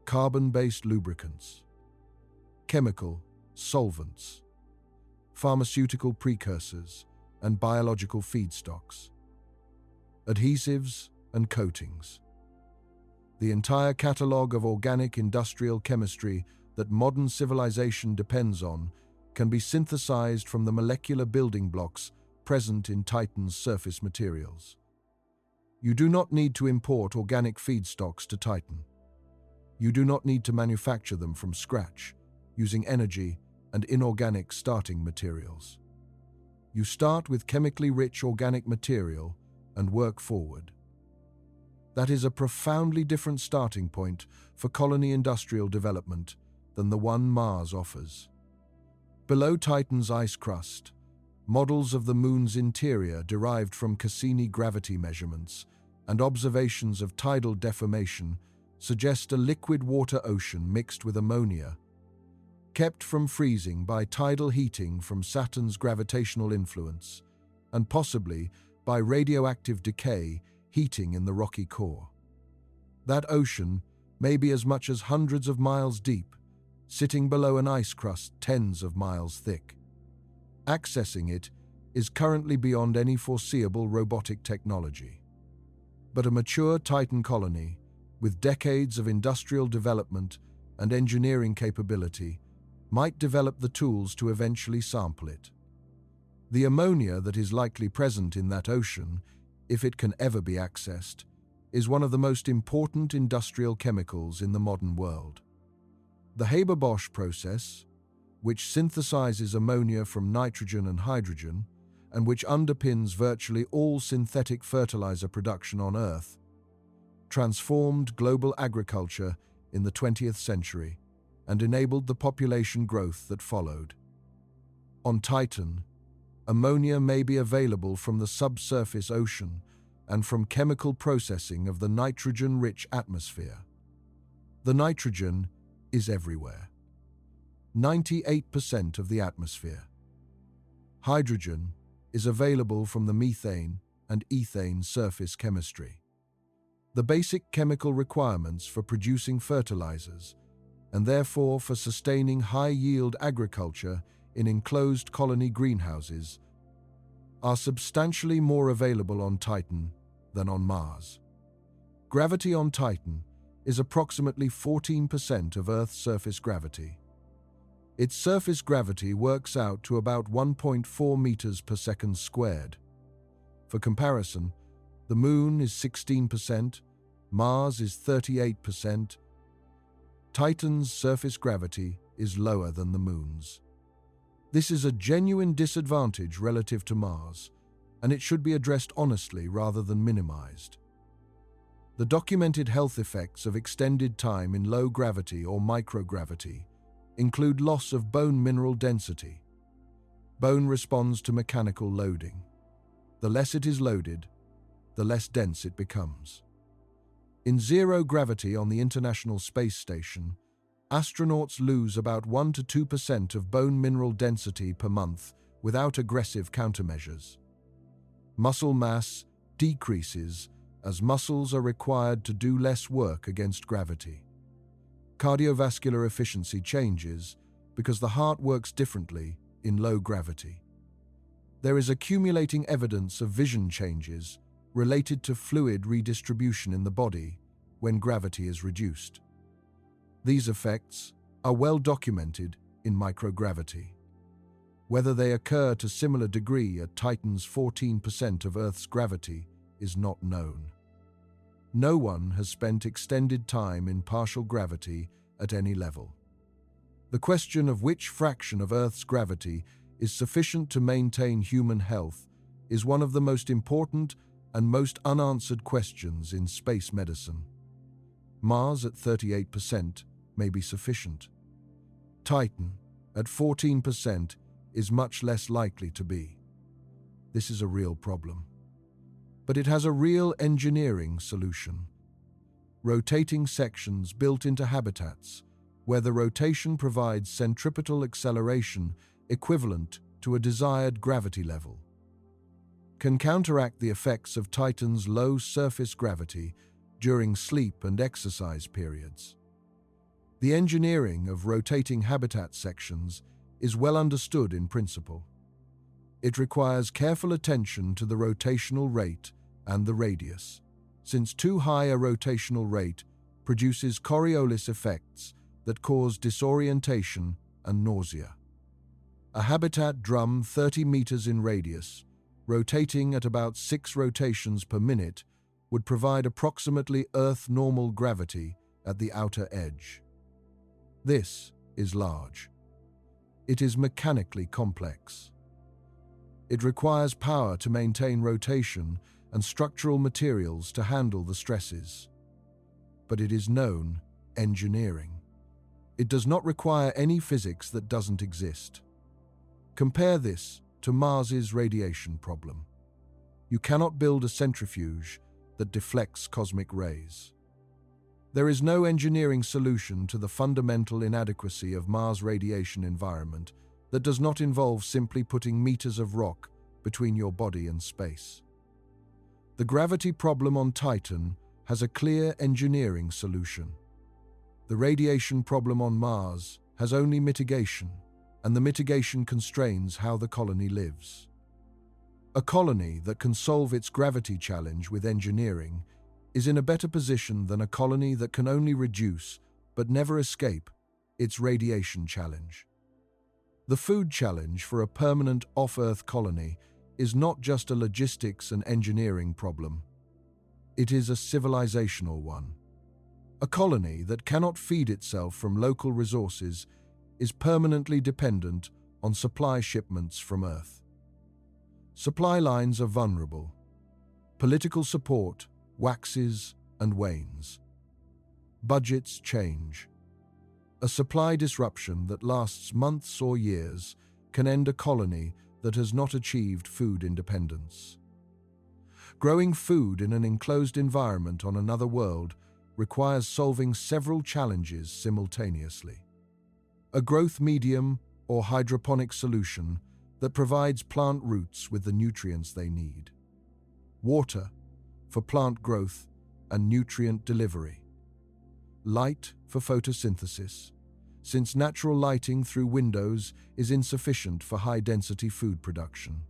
[SPEAKER 1] Carbon-based lubricants. Chemical solvents. Pharmaceutical precursors and biological feedstocks. Adhesives and coatings. The entire catalogue of organic industrial chemistry that modern civilization depends on can be synthesized from the molecular building blocks present in Titan's surface materials. You do not need to import organic feedstocks to Titan. You do not need to manufacture them from scratch, using energy and inorganic starting materials. You start with chemically rich organic material and work forward. That is a profoundly different starting point for colony industrial development than the one Mars offers. Below Titan's ice crust, models of the Moon's interior derived from Cassini gravity measurements and observations of tidal deformation suggest a liquid water ocean mixed with ammonia, kept from freezing by tidal heating from Saturn's gravitational influence, and possibly by radioactive decay heating in the rocky core. That ocean may be as much as hundreds of miles deep, sitting below an ice crust tens of miles thick. Accessing it is currently beyond any foreseeable robotic technology. But a mature Titan colony, with decades of industrial development and engineering capability, might develop the tools to eventually sample it. The ammonia that is likely present in that ocean, if it can ever be accessed, is one of the most important industrial chemicals in the modern world. The Haber-Bosch process, which synthesizes ammonia from nitrogen and hydrogen, and which underpins virtually all synthetic fertilizer production on Earth, transformed global agriculture in the 20th century and enabled the population growth that followed. On Titan, ammonia may be available from the subsurface ocean and from chemical processing of the nitrogen-rich atmosphere. The nitrogen is everywhere. 98% of the atmosphere. Hydrogen is available from the methane and ethane surface chemistry. The basic chemical requirements for producing fertilizers, and therefore for sustaining high-yield agriculture in enclosed colony greenhouses, are substantially more available on Titan than on Mars. Gravity on Titan is approximately 14% of Earth's surface gravity. Its surface gravity works out to about 1.4 meters per second squared. For comparison, the Moon is 16%, Mars is 38%. Titan's surface gravity is lower than the Moon's. This is a genuine disadvantage relative to Mars, and it should be addressed honestly rather than minimized. The documented health effects of extended time in low gravity or microgravity include loss of bone mineral density. Bone responds to mechanical loading. The less it is loaded, the less dense it becomes. In zero gravity on the International Space Station, astronauts lose about 1 to 2% of bone mineral density per month without aggressive countermeasures. Muscle mass decreases as muscles are required to do less work against gravity. Cardiovascular efficiency changes because the heart works differently in low gravity. There is accumulating evidence of vision changes related to fluid redistribution in the body when gravity is reduced. These effects are well documented in microgravity. Whether they occur to similar degree at Titan's 14% of Earth's gravity is not known. No one has spent extended time in partial gravity at any level. The question of which fraction of Earth's gravity is sufficient to maintain human health is one of the most important and most unanswered questions in space medicine. Mars at 38% may be sufficient. Titan at 14% is much less likely to be. This is a real problem. But it has a real engineering solution. Rotating sections built into habitats, where the rotation provides centripetal acceleration equivalent to a desired gravity level, can counteract the effects of Titan's low surface gravity during sleep and exercise periods. The engineering of rotating habitat sections is well understood in principle. It requires careful attention to the rotational rate and the radius, since too high a rotational rate produces Coriolis effects that cause disorientation and nausea. A habitat drum 30 meters in radius, rotating at about 6 rotations per minute, would provide approximately Earth normal gravity at the outer edge. This is large. It is mechanically complex. It requires power to maintain rotation and structural materials to handle the stresses. But it is known engineering. It does not require any physics that doesn't exist. Compare this to Mars's radiation problem. You cannot build a centrifuge that deflects cosmic rays. There is no engineering solution to the fundamental inadequacy of Mars' radiation environment that does not involve simply putting meters of rock between your body and space. The gravity problem on Titan has a clear engineering solution. The radiation problem on Mars has only mitigation, and the mitigation constrains how the colony lives. A colony that can solve its gravity challenge with engineering is in a better position than a colony that can only reduce, but never escape, its radiation challenge. The food challenge for a permanent off-Earth colony is not just a logistics and engineering problem. It is a civilizational one. A colony that cannot feed itself from local resources is permanently dependent on supply shipments from Earth. Supply lines are vulnerable. Political support waxes and wanes. Budgets change. A supply disruption that lasts months or years can end a colony that has not achieved food independence. Growing food in an enclosed environment on another world requires solving several challenges simultaneously. A growth medium or hydroponic solution that provides plant roots with the nutrients they need. Water for plant growth and nutrient delivery. Light for photosynthesis, since natural lighting through windows is insufficient for high-density food production.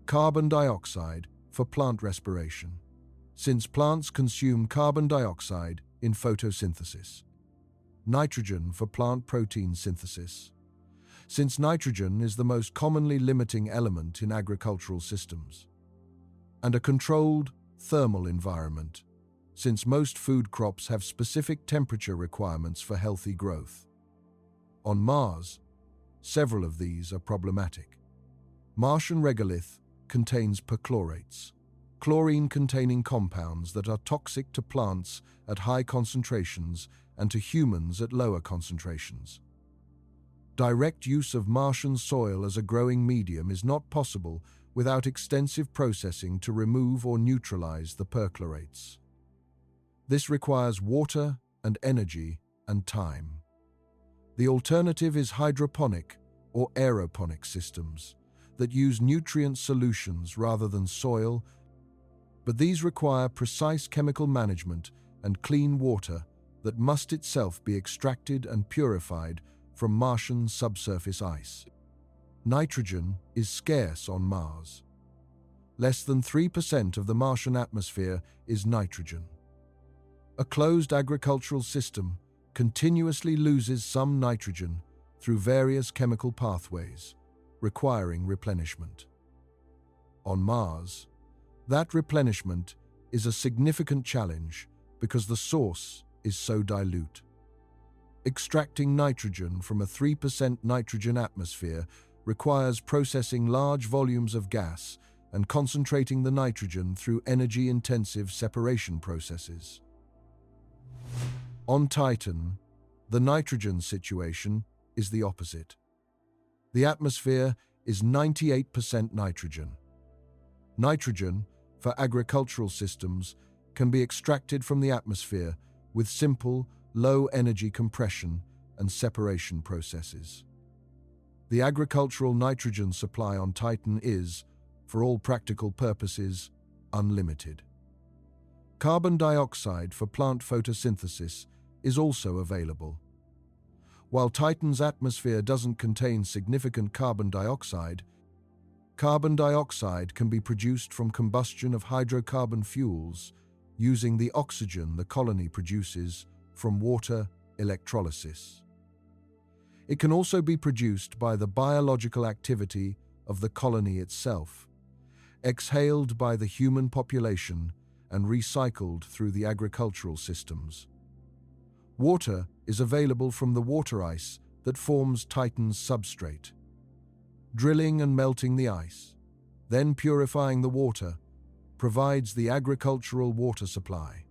[SPEAKER 1] Carbon dioxide for plant respiration, since plants consume carbon dioxide in photosynthesis. Nitrogen for plant protein synthesis, since nitrogen is the most commonly limiting element in agricultural systems. And a controlled thermal environment, since most food crops have specific temperature requirements for healthy growth. On Mars, several of these are problematic. Martian regolith contains perchlorates, chlorine-containing compounds that are toxic to plants at high concentrations and to humans at lower concentrations. Direct use of Martian soil as a growing medium is not possible without extensive processing to remove or neutralize the perchlorates. This requires water and energy and time. The alternative is hydroponic or aeroponic systems that use nutrient solutions rather than soil, but these require precise chemical management and clean water that must itself be extracted and purified from Martian subsurface ice. Nitrogen is scarce on Mars. Less than 3% of the Martian atmosphere is nitrogen. A closed agricultural system continuously loses some nitrogen through various chemical pathways, requiring replenishment. On Mars, that replenishment is a significant challenge because the source is so dilute. Extracting nitrogen from a 3% nitrogen atmosphere requires processing large volumes of gas and concentrating the nitrogen through energy-intensive separation processes. On Titan, the nitrogen situation is the opposite. The atmosphere is 98% nitrogen. Nitrogen, for agricultural systems, can be extracted from the atmosphere with simple, low-energy compression and separation processes. The agricultural nitrogen supply on Titan is, for all practical purposes, unlimited. Carbon dioxide for plant photosynthesis is also available. While Titan's atmosphere doesn't contain significant carbon dioxide can be produced from combustion of hydrocarbon fuels using the oxygen the colony produces from water electrolysis. It can also be produced by the biological activity of the colony itself, exhaled by the human population and recycled through the agricultural systems. Water is available from the water ice that forms Titan's substrate. Drilling and melting the ice, then purifying the water, provides the agricultural water supply.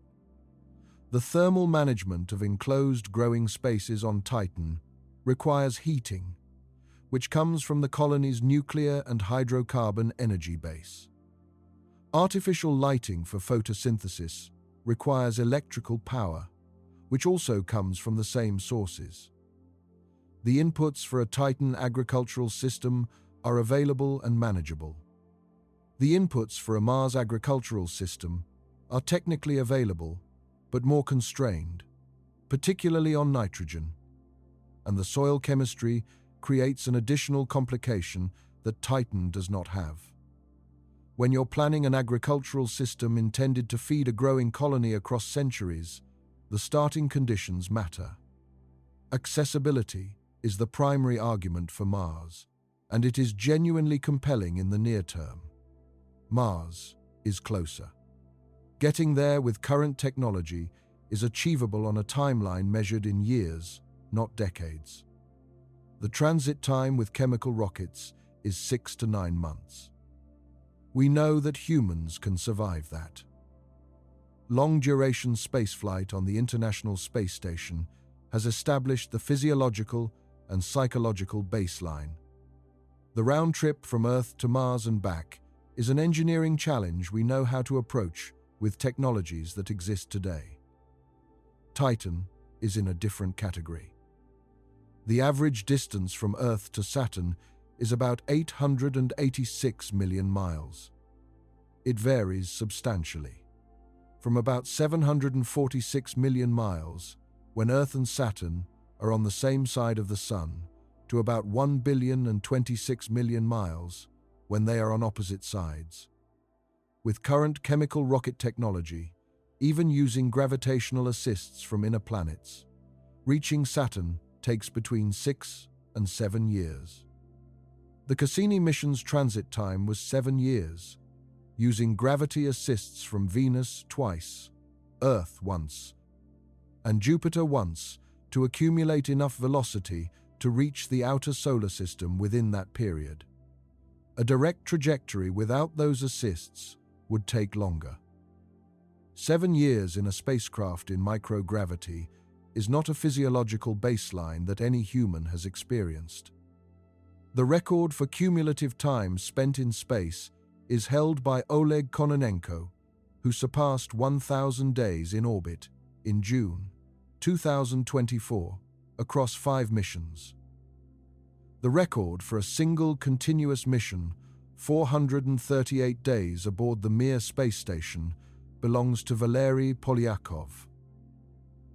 [SPEAKER 1] The thermal management of enclosed growing spaces on Titan requires heating, which comes from the colony's nuclear and hydrocarbon energy base. Artificial lighting for photosynthesis requires electrical power, which also comes from the same sources. The inputs for a Titan agricultural system are available and manageable. The inputs for a Mars agricultural system are technically available, but more constrained, particularly on nitrogen, and the soil chemistry creates an additional complication that Titan does not have. When you're planning an agricultural system intended to feed a growing colony across centuries, the starting conditions matter. Accessibility is the primary argument for Mars, and it is genuinely compelling in the near term. Mars is closer. Getting there with current technology is achievable on a timeline measured in years, not decades. The transit time with chemical rockets is 6 to 9 months. We know that humans can survive that. Long-duration spaceflight on the International Space Station has established the physiological and psychological baseline. The round trip from Earth to Mars and back is an engineering challenge we know how to approach with technologies that exist today. Titan is in a different category. The average distance from Earth to Saturn is about 886 million miles. It varies substantially. From about 746 million miles, when Earth and Saturn are on the same side of the Sun, to about 1,026 million miles when they are on opposite sides. With current chemical rocket technology, even using gravitational assists from inner planets, reaching Saturn takes between 6 and 7 years. The Cassini mission's transit time was 7 years, using gravity assists from Venus twice, Earth once, and Jupiter once to accumulate enough velocity to reach the outer solar system within that period. A direct trajectory without those assists would take longer. 7 years in a spacecraft in microgravity is not a physiological baseline that any human has experienced. The record for cumulative time spent in space is held by Oleg Kononenko, who surpassed 1,000 days in orbit in June 2024 across 5 missions. The record for a single continuous mission, 438 days aboard the Mir space station, belongs to Valery Polyakov.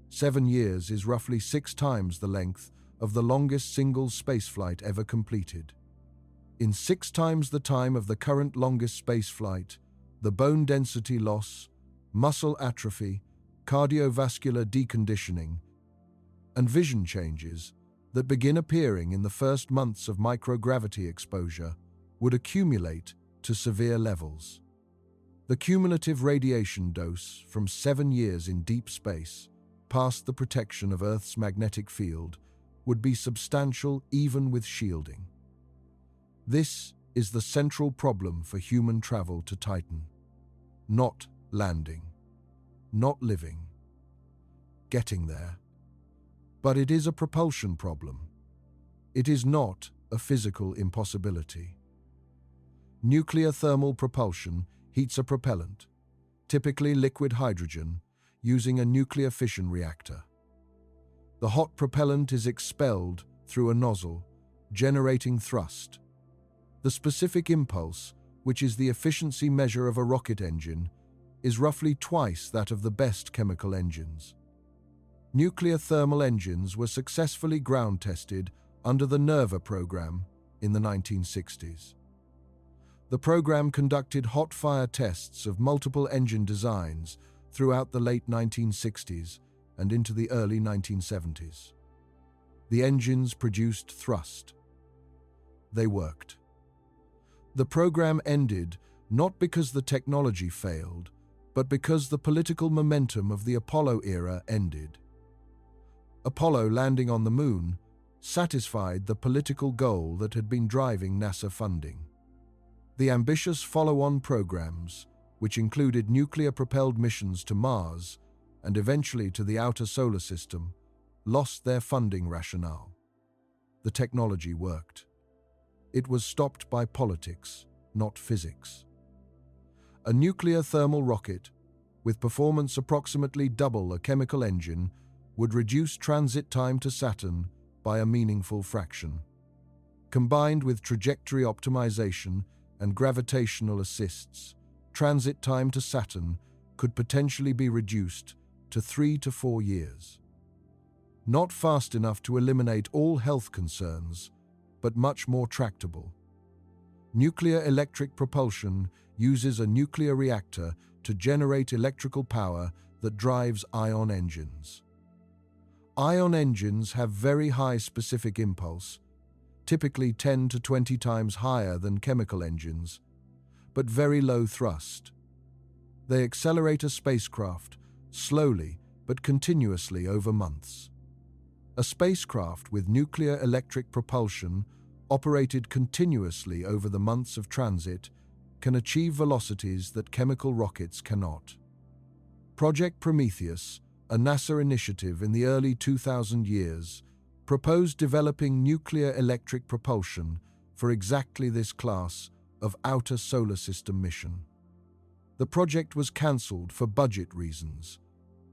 [SPEAKER 1] 7 years is roughly 6 times the length of the longest single spaceflight ever completed. In 6 times the time of the current longest spaceflight, the bone density loss, muscle atrophy, cardiovascular deconditioning, and vision changes that begin appearing in the first months of microgravity exposure would accumulate to severe levels. The cumulative radiation dose from 7 years in deep space, past the protection of Earth's magnetic field, would be substantial even with shielding. This is the central problem for human travel to Titan. Not landing, not living, getting there. But it is a propulsion problem. It is not a physical impossibility. Nuclear thermal propulsion heats a propellant, typically liquid hydrogen, using a nuclear fission reactor. The hot propellant is expelled through a nozzle, generating thrust. The specific impulse, which is the efficiency measure of a rocket engine, is roughly twice that of the best chemical engines. Nuclear thermal engines were successfully ground-tested under the NERVA program in the 1960s. The program conducted hot-fire tests of multiple engine designs throughout the late 1960s and into the early 1970s. The engines produced thrust. They worked. The program ended not because the technology failed, but because the political momentum of the Apollo era ended. Apollo landing on the Moon satisfied the political goal that had been driving NASA funding. The ambitious follow-on programs, which included nuclear-propelled missions to Mars and eventually to the outer solar system, lost their funding rationale. The technology worked. It was stopped by politics, not physics. A nuclear thermal rocket, with performance approximately double a chemical engine, would reduce transit time to Saturn by a meaningful fraction. Combined with trajectory optimization and gravitational assists, transit time to Saturn could potentially be reduced to 3 to 4 years. Not fast enough to eliminate all health concerns, but much more tractable. Nuclear electric propulsion uses a nuclear reactor to generate electrical power that drives ion engines. Ion engines have very high specific impulse, typically 10 to 20 times higher than chemical engines, but very low thrust. They accelerate a spacecraft slowly but continuously over months. A spacecraft with nuclear electric propulsion operated continuously over the months of transit can achieve velocities that chemical rockets cannot. Project Prometheus, a NASA initiative in the early 2000 years, proposed developing nuclear electric propulsion for exactly this class of outer solar system mission. The project was cancelled for budget reasons,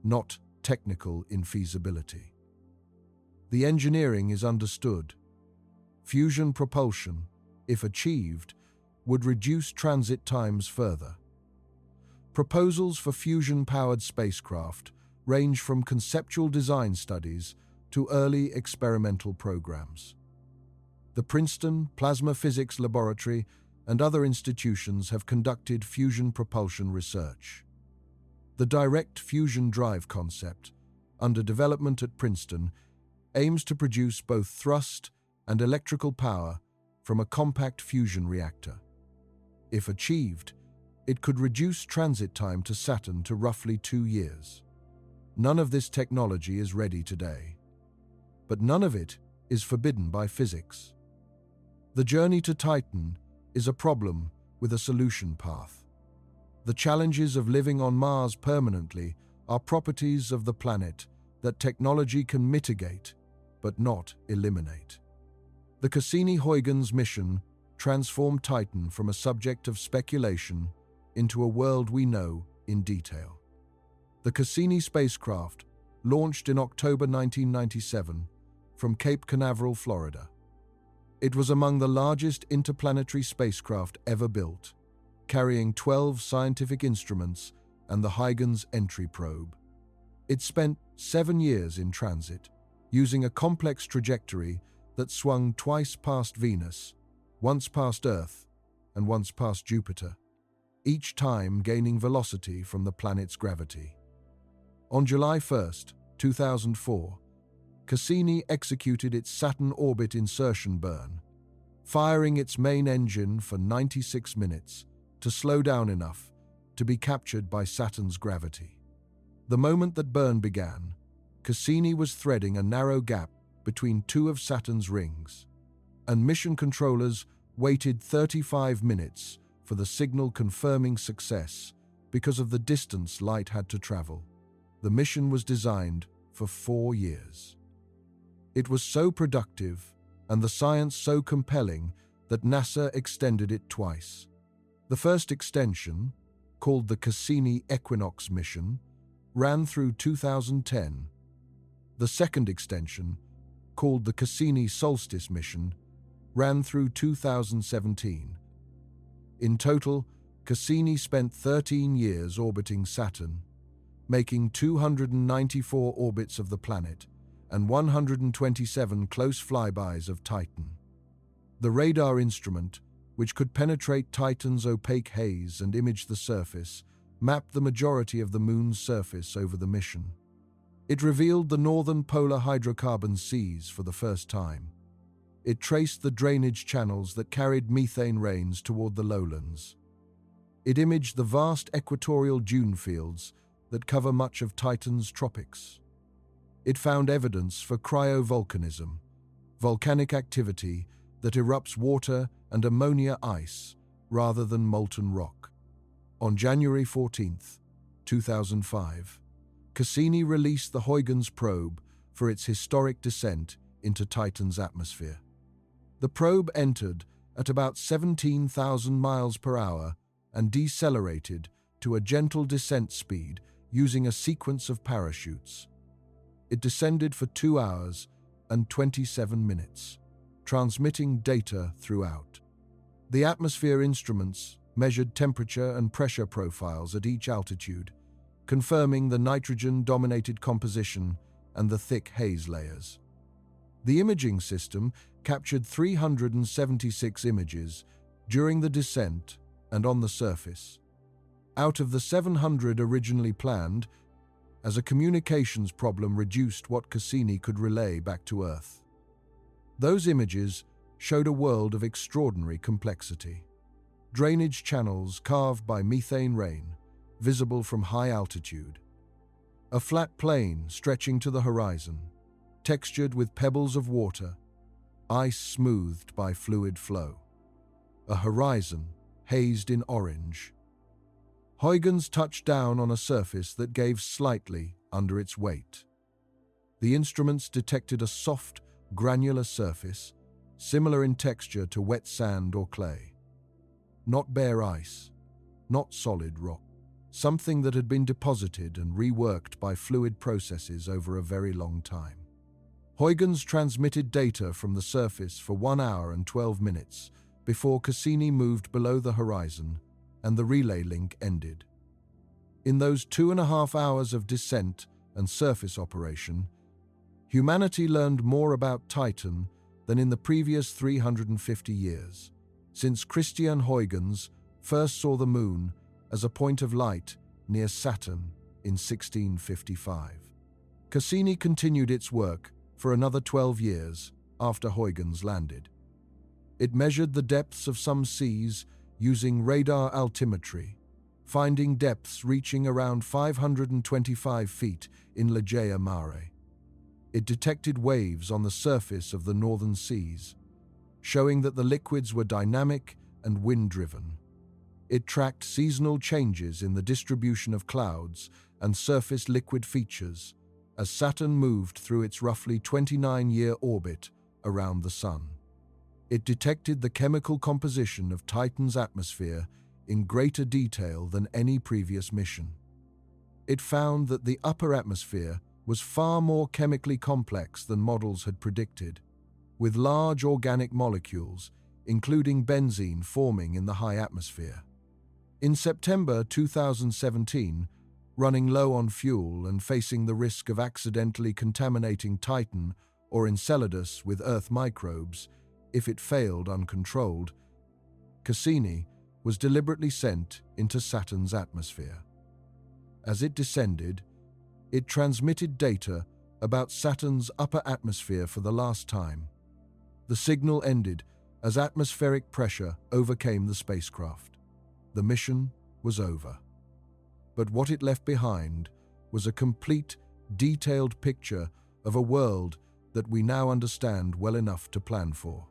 [SPEAKER 1] not technical infeasibility. The engineering is understood. Fusion propulsion, if achieved, would reduce transit times further. Proposals for fusion-powered spacecraft range from conceptual design studies to early experimental programs. The Princeton Plasma Physics Laboratory and other institutions have conducted fusion propulsion research. The direct fusion drive concept, under development at Princeton, aims to produce both thrust and electrical power from a compact fusion reactor. If achieved, it could reduce transit time to Saturn to roughly 2 years. None of this technology is ready today. But none of it is forbidden by physics. The journey to Titan is a problem with a solution path. The challenges of living on Mars permanently are properties of the planet that technology can mitigate, but not eliminate. The Cassini-Huygens mission transformed Titan from a subject of speculation into a world we know in detail. The Cassini spacecraft launched in October 1997 from Cape Canaveral, Florida. It was among the largest interplanetary spacecraft ever built, carrying 12 scientific instruments and the Huygens entry probe. It spent 7 years in transit, using a complex trajectory that swung twice past Venus, once past Earth, and once past Jupiter, each time gaining velocity from the planet's gravity. On July 1, 2004, Cassini executed its Saturn orbit insertion burn, firing its main engine for 96 minutes to slow down enough to be captured by Saturn's gravity. The moment that burn began, Cassini was threading a narrow gap between two of Saturn's rings, and mission controllers waited 35 minutes for the signal confirming success because of the distance light had to travel. The mission was designed for 4 years. It was so productive and the science so compelling that NASA extended it twice. The first extension, called the Cassini Equinox mission, ran through 2010. The second extension, called the Cassini Solstice mission, ran through 2017. In total, Cassini spent 13 years orbiting Saturn, making 294 orbits of the planet and 127 close flybys of Titan. The radar instrument, which could penetrate Titan's opaque haze and image the surface, mapped the majority of the Moon's surface over the mission. It revealed the northern polar hydrocarbon seas for the first time. It traced the drainage channels that carried methane rains toward the lowlands. It imaged the vast equatorial dune fields that cover much of Titan's tropics. It found evidence for cryovolcanism, volcanic activity that erupts water and ammonia ice rather than molten rock. On January 14, 2005, Cassini released the Huygens probe for its historic descent into Titan's atmosphere. The probe entered at about 17,000 miles per hour and decelerated to a gentle descent speed using a sequence of parachutes. It descended for 2 hours and 27 minutes, transmitting data throughout. The atmosphere instruments measured temperature and pressure profiles at each altitude, confirming the nitrogen-dominated composition and the thick haze layers. The imaging system captured 376 images during the descent and on the surface. Out of the 700 originally planned, as a communications problem reduced what Cassini could relay back to Earth. Those images showed a world of extraordinary complexity. Drainage channels carved by methane rain, visible from high altitude. A flat plain stretching to the horizon, textured with pebbles of water, ice smoothed by fluid flow. A horizon hazed in orange. Huygens touched down on a surface that gave slightly under its weight. The instruments detected a soft, granular surface, similar in texture to wet sand or clay. Not bare ice, not solid rock, something that had been deposited and reworked by fluid processes over a very long time. Huygens transmitted data from the surface for 1 hour and 12 minutes before Cassini moved below the horizon and the relay link ended. In those 2.5 hours of descent and surface operation, humanity learned more about Titan than in the previous 350 years, since Christian Huygens first saw the Moon as a point of light near Saturn in 1655. Cassini continued its work for another 12 years after Huygens landed. It measured the depths of some seas using radar altimetry, finding depths reaching around 525 feet in Legea Mare. It detected waves on the surface of the northern seas, showing that the liquids were dynamic and wind-driven. It tracked seasonal changes in the distribution of clouds and surface liquid features as Saturn moved through its roughly 29-year orbit around the Sun. It detected the chemical composition of Titan's atmosphere in greater detail than any previous mission. It found that the upper atmosphere was far more chemically complex than models had predicted, with large organic molecules, including benzene, forming in the high atmosphere. In September 2017, running low on fuel and facing the risk of accidentally contaminating Titan or Enceladus with Earth microbes if it failed uncontrolled, Cassini was deliberately sent into Saturn's atmosphere. As it descended, it transmitted data about Saturn's upper atmosphere for the last time. The signal ended as atmospheric pressure overcame the spacecraft. The mission was over. But what it left behind was a complete, detailed picture of a world that we now understand well enough to plan for.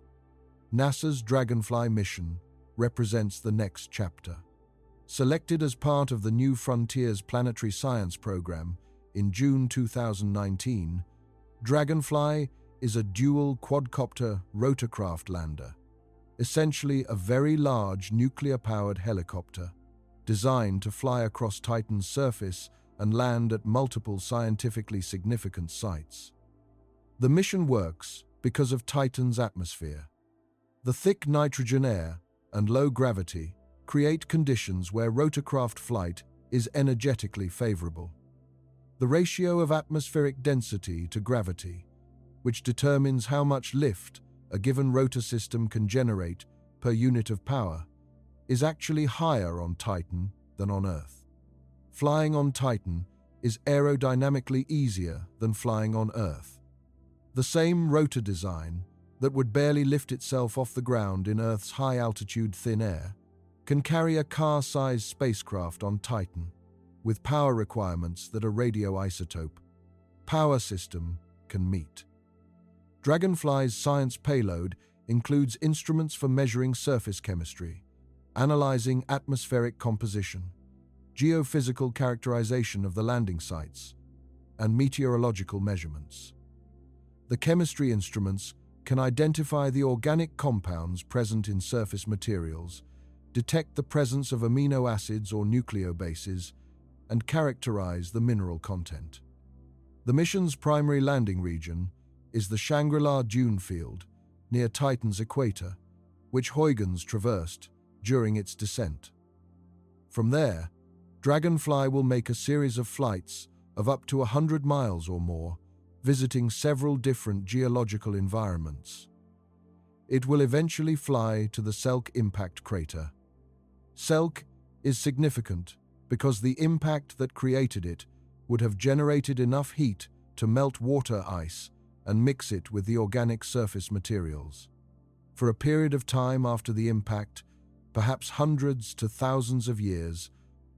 [SPEAKER 1] NASA's Dragonfly mission represents the next chapter. Selected as part of the New Frontiers Planetary Science program in June 2019, Dragonfly is a dual quadcopter rotorcraft lander, essentially a very large nuclear-powered helicopter designed to fly across Titan's surface and land at multiple scientifically significant sites. The mission works because of Titan's atmosphere. The thick nitrogen air and low gravity create conditions where rotorcraft flight is energetically favorable. The ratio of atmospheric density to gravity, which determines how much lift a given rotor system can generate per unit of power, is actually higher on Titan than on Earth. Flying on Titan is aerodynamically easier than flying on Earth. The same rotor design that would barely lift itself off the ground in Earth's high-altitude thin air can carry a car-sized spacecraft on Titan with power requirements that a radioisotope power system can meet. Dragonfly's science payload includes instruments for measuring surface chemistry, analyzing atmospheric composition, geophysical characterization of the landing sites, and meteorological measurements. The chemistry instruments can identify the organic compounds present in surface materials, detect the presence of amino acids or nucleobases, and characterize the mineral content. The mission's primary landing region is the Shangri-La dune field near Titan's equator, which Huygens traversed during its descent. From there, Dragonfly will make a series of flights of up to 100 miles or more, visiting several different geological environments. It will eventually fly to the Selk impact crater. Selk is significant because the impact that created it would have generated enough heat to melt water ice and mix it with the organic surface materials. For a period of time after the impact, perhaps hundreds to thousands of years,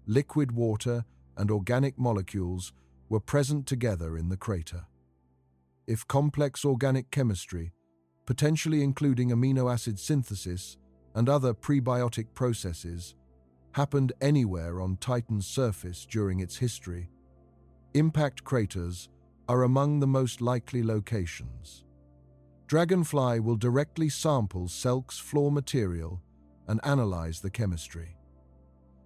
[SPEAKER 1] liquid water and organic molecules were present together in the crater. If complex organic chemistry, potentially including amino acid synthesis and other prebiotic processes, happened anywhere on Titan's surface during its history, impact craters are among the most likely locations. Dragonfly will directly sample Selk's floor material and analyze the chemistry.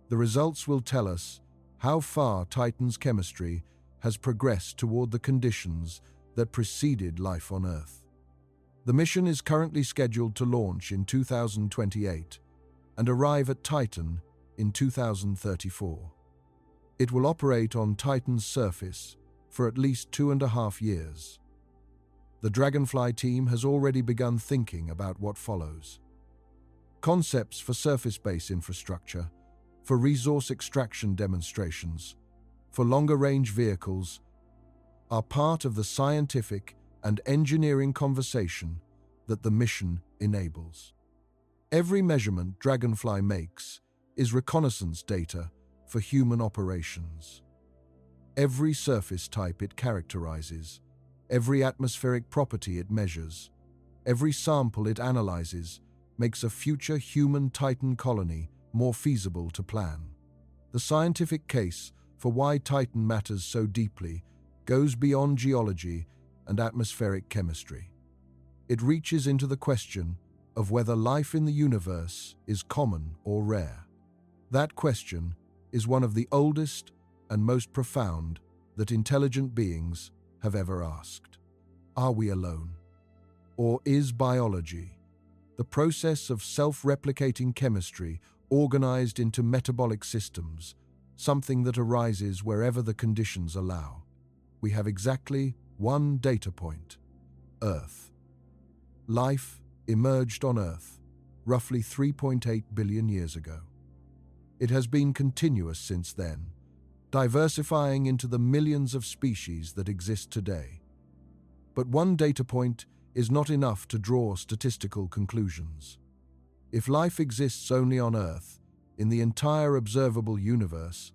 [SPEAKER 1] The results will tell us how far Titan's chemistry has progressed toward the conditions that preceded life on Earth. The mission is currently scheduled to launch in 2028 and arrive at Titan in 2034. It will operate on Titan's surface for at least 2.5 years. The Dragonfly team has already begun thinking about what follows. Concepts for surface-based infrastructure, for resource extraction demonstrations, for longer-range vehicles, are part of the scientific and engineering conversation that the mission enables. Every measurement Dragonfly makes is reconnaissance data for human operations. Every surface type it characterizes, every atmospheric property it measures, every sample it analyzes makes a future human Titan colony more feasible to plan. The scientific case for why Titan matters so deeply goes beyond geology and atmospheric chemistry. It reaches into the question of whether life in the universe is common or rare. That question is one of the oldest and most profound that intelligent beings have ever asked. Are we alone? Or is biology, the process of self-replicating chemistry organized into metabolic systems, something that arises wherever the conditions allow? We have exactly one data point: Earth. Life emerged on Earth roughly 3.8 billion years ago. It has been continuous since then, diversifying into the millions of species that exist today. But one data point is not enough to draw statistical conclusions. If life exists only on Earth, in the entire observable universe,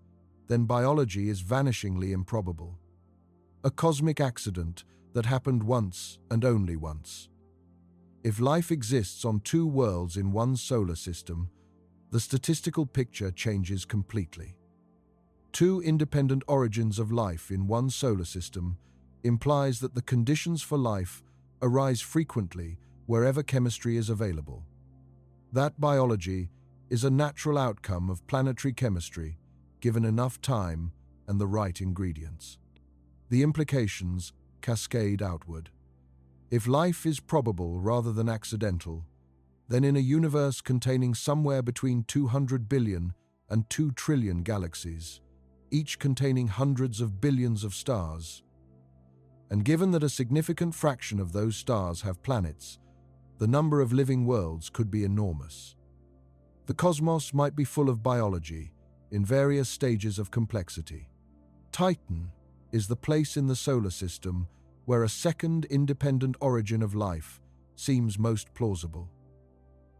[SPEAKER 1] then biology is vanishingly improbable. A cosmic accident that happened once and only once. If life exists on two worlds in one solar system, the statistical picture changes completely. Two independent origins of life in one solar system implies that the conditions for life arise frequently wherever chemistry is available. That biology is a natural outcome of planetary chemistry, given enough time and the right ingredients. The implications cascade outward. If life is probable rather than accidental, then in a universe containing somewhere between 200 billion and 2 trillion galaxies, each containing hundreds of billions of stars, and given that a significant fraction of those stars have planets, the number of living worlds could be enormous. The cosmos might be full of biology in various stages of complexity. Titan is the place in the solar system where a second independent origin of life seems most plausible.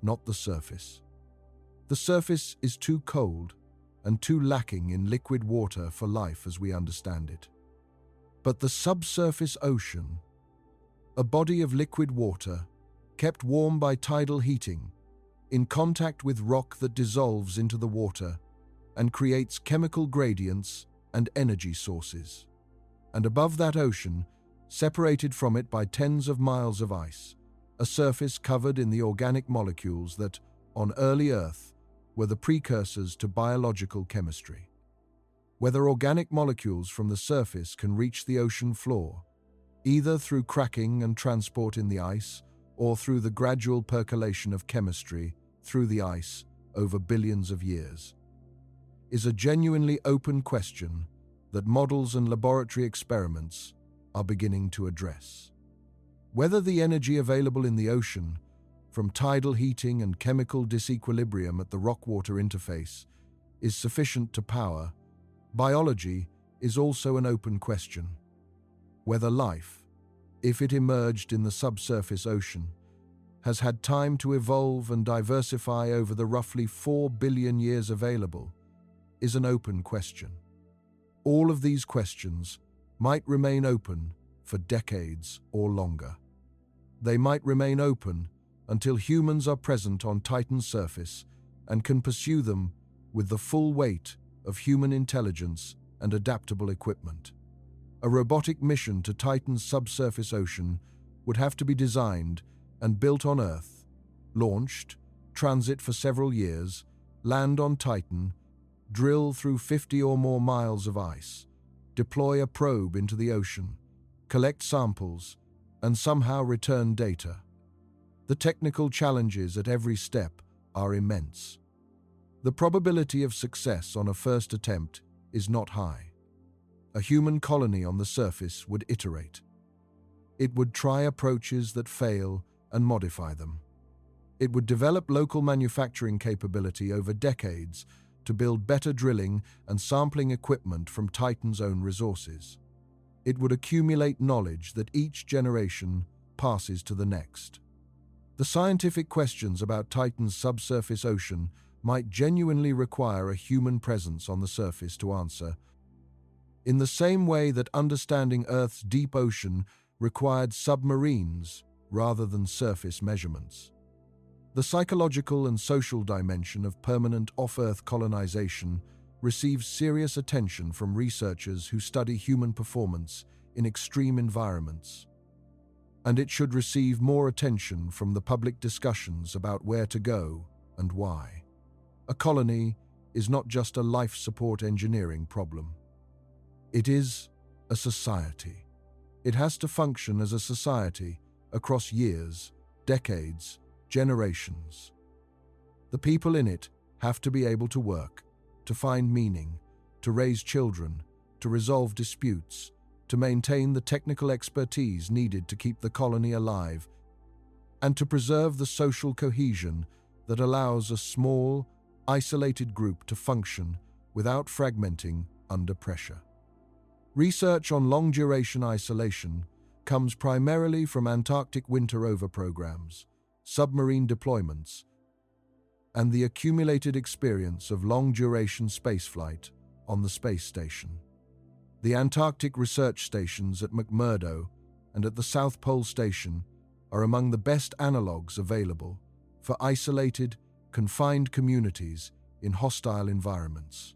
[SPEAKER 1] Not the surface. The surface is too cold and too lacking in liquid water for life as we understand it. But the subsurface ocean, a body of liquid water, kept warm by tidal heating, in contact with rock that dissolves into the water and creates chemical gradients and energy sources. And above that ocean, separated from it by tens of miles of ice, a surface covered in the organic molecules that, on early Earth, were the precursors to biological chemistry. Whether organic molecules from the surface can reach the ocean floor, either through cracking and transport in the ice, or through the gradual percolation of chemistry through the ice over billions of years, is a genuinely open question that models and laboratory experiments are beginning to address. Whether the energy available in the ocean, from tidal heating and chemical disequilibrium at the rock-water interface, is sufficient to power biology is also an open question. Whether life, if it emerged in the subsurface ocean, has had time to evolve and diversify over the roughly 4 billion years available, is an open question. All of these questions might remain open for decades or longer. They might remain open until humans are present on Titan's surface and can pursue them with the full weight of human intelligence and adaptable equipment. A robotic mission to Titan's subsurface ocean would have to be designed and built on Earth, launched, transit for several years, land on Titan, drill through 50 or more miles of ice, deploy a probe into the ocean, collect samples, and somehow return data. The technical challenges at every step are immense. The probability of success on a first attempt is not high. A human colony on the surface would iterate. It would try approaches that fail and modify them. It would develop local manufacturing capability over decades to build better drilling and sampling equipment from Titan's own resources. It would accumulate knowledge that each generation passes to the next. The scientific questions about Titan's subsurface ocean might genuinely require a human presence on the surface to answer, in the same way that understanding Earth's deep ocean required submarines rather than surface measurements. The psychological and social dimension of permanent off-Earth colonization receives serious attention from researchers who study human performance in extreme environments. And it should receive more attention from the public discussions about where to go and why. A colony is not just a life support engineering problem. It is a society. It has to function as a society across years, decades, generations. The people in it have to be able to work, to find meaning, to raise children, to resolve disputes, to maintain the technical expertise needed to keep the colony alive, and to preserve the social cohesion that allows a small, isolated group to function without fragmenting under pressure. Research on long-duration isolation comes primarily from Antarctic winter-over programs, submarine deployments, and the accumulated experience of long-duration spaceflight on the space station. The Antarctic research stations at McMurdo and at the South Pole Station are among the best analogues available for isolated, confined communities in hostile environments.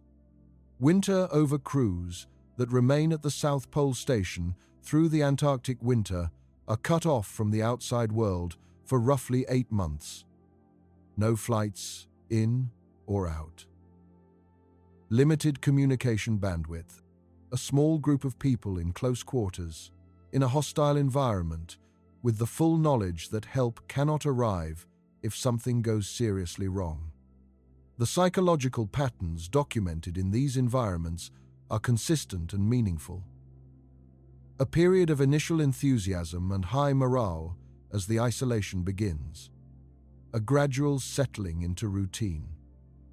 [SPEAKER 1] Winter-over crews that remain at the South Pole Station through the Antarctic winter are cut off from the outside world for roughly 8 months. No flights in or out. Limited communication bandwidth. A small group of people in close quarters, in a hostile environment, with the full knowledge that help cannot arrive if something goes seriously wrong. The psychological patterns documented in these environments are consistent and meaningful. A period of initial enthusiasm and high morale as the isolation begins. A gradual settling into routine.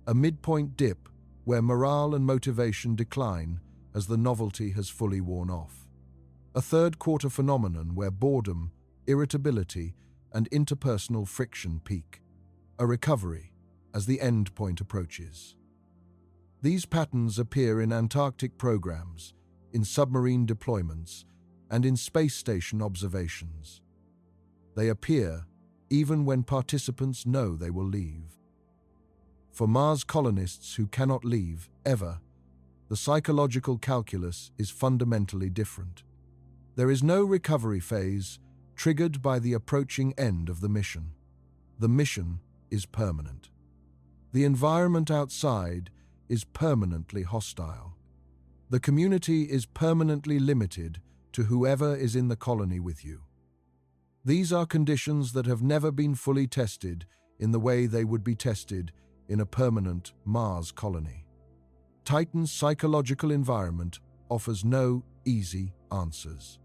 [SPEAKER 1] A midpoint dip where morale and motivation decline as the novelty has fully worn off. A third-quarter phenomenon where boredom, irritability, and interpersonal friction peak. A recovery as the end point approaches. These patterns appear in Antarctic programs, in submarine deployments, and in space station observations. They appear even when participants know they will leave. For Mars colonists who cannot leave, ever, the psychological calculus is fundamentally different. There is no recovery phase triggered by the approaching end of the mission. The mission is permanent. The environment outside is permanently hostile. The community is permanently limited to whoever is in the colony with you. These are conditions that have never been fully tested in the way they would be tested in a permanent Mars colony. Titan's psychological environment offers no easy answers.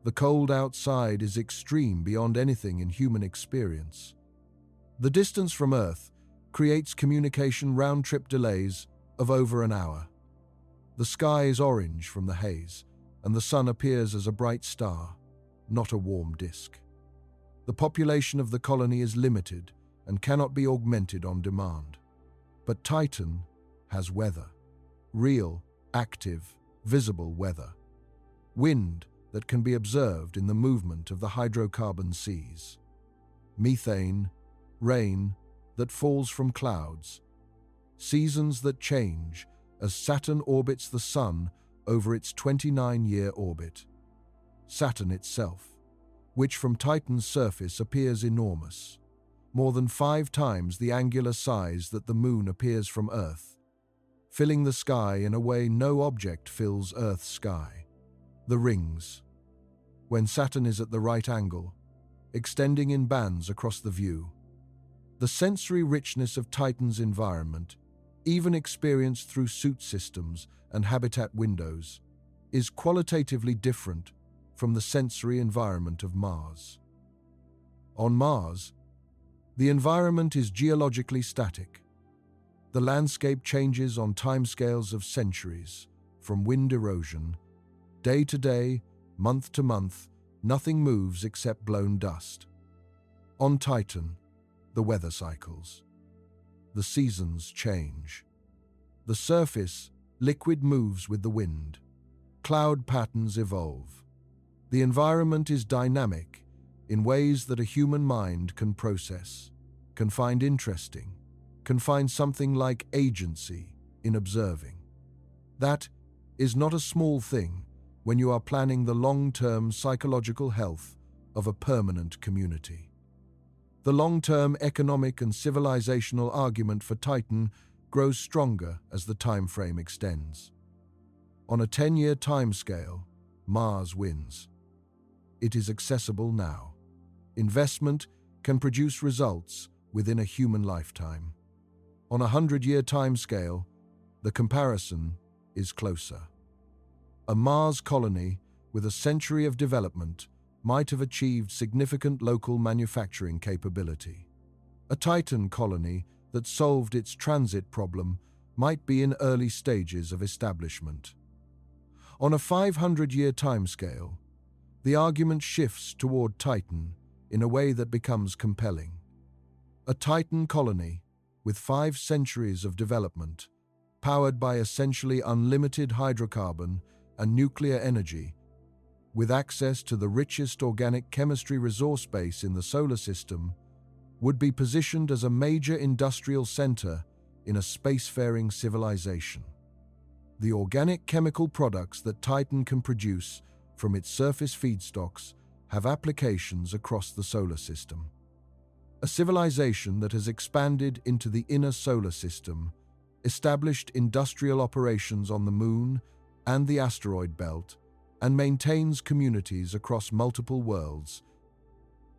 [SPEAKER 1] The cold outside is extreme beyond anything in human experience. The distance from Earth creates communication round-trip delays of over an hour. The sky is orange from the haze, and the sun appears as a bright star, not a warm disk. The population of the colony is limited and cannot be augmented on demand. But Titan has weather. Real, active, visible weather. Wind that can be observed in the movement of the hydrocarbon seas. Methane, rain that falls from clouds. Seasons that change as Saturn orbits the Sun over its 29-year orbit. Saturn itself, which from Titan's surface appears enormous, more than 5 times the angular size that the Moon appears from Earth, filling the sky in a way no object fills Earth's sky. The rings. When Saturn is at the right angle, extending in bands across the view. The sensory richness of Titan's environment, even experienced through suit systems and habitat windows, is qualitatively different from the sensory environment of Mars. On Mars, the environment is geologically static. The landscape changes on timescales of centuries, from wind erosion. Day to day, month to month, nothing moves except blown dust. On Titan, the weather cycles. The seasons change. The surface, liquid, moves with the wind. Cloud patterns evolve. The environment is dynamic in ways that a human mind can process, can find interesting, can find something like agency in observing. That is not a small thing when you are planning the long-term psychological health of a permanent community. The long-term economic and civilizational argument for Titan grows stronger as the time frame extends. On a 10-year timescale, Mars wins. It is accessible now. Investment can produce results within a human lifetime. On a 100-year timescale, the comparison is closer. A Mars colony with a century of development might have achieved significant local manufacturing capability. A Titan colony that solved its transit problem might be in early stages of establishment. On a 500-year timescale, the argument shifts toward Titan in a way that becomes compelling. A Titan colony with 5 centuries of development, powered by essentially unlimited hydrocarbon and nuclear energy, with access to the richest organic chemistry resource base in the solar system, would be positioned as a major industrial center in a spacefaring civilization. The organic chemical products that Titan can produce from its surface feedstocks have applications across the solar system. A civilization that has expanded into the inner solar system, established industrial operations on the Moon and the asteroid belt, and maintains communities across multiple worlds,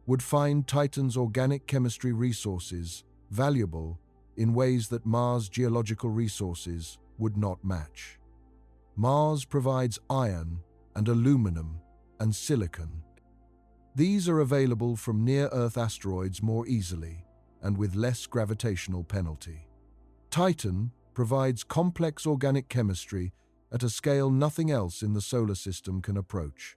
[SPEAKER 1] would find Titan's organic chemistry resources valuable in ways that Mars' geological resources would not match. Mars provides iron and aluminum and silicon. These are available from near-Earth asteroids more easily and with less gravitational penalty. Titan provides complex organic chemistry at a scale nothing else in the solar system can approach.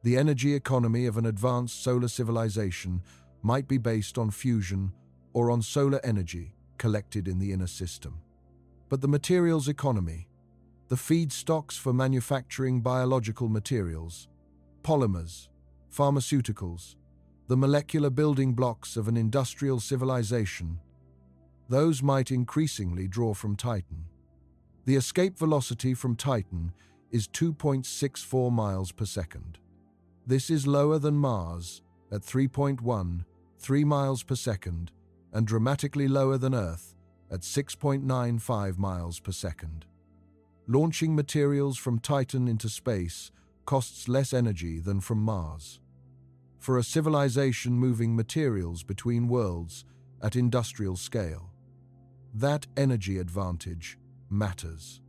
[SPEAKER 1] The energy economy of an advanced solar civilization might be based on fusion or on solar energy collected in the inner system. But the materials economy, the feedstocks for manufacturing biological materials, polymers, pharmaceuticals, the molecular building blocks of an industrial civilization, those might increasingly draw from Titan. The escape velocity from Titan is 2.64 miles per second. This is lower than Mars at 3.13 miles per second and dramatically lower than Earth at 6.95 miles per second. Launching materials from Titan into space costs less energy than from Mars. For a civilization moving materials between worlds at industrial scale, that energy advantage matters.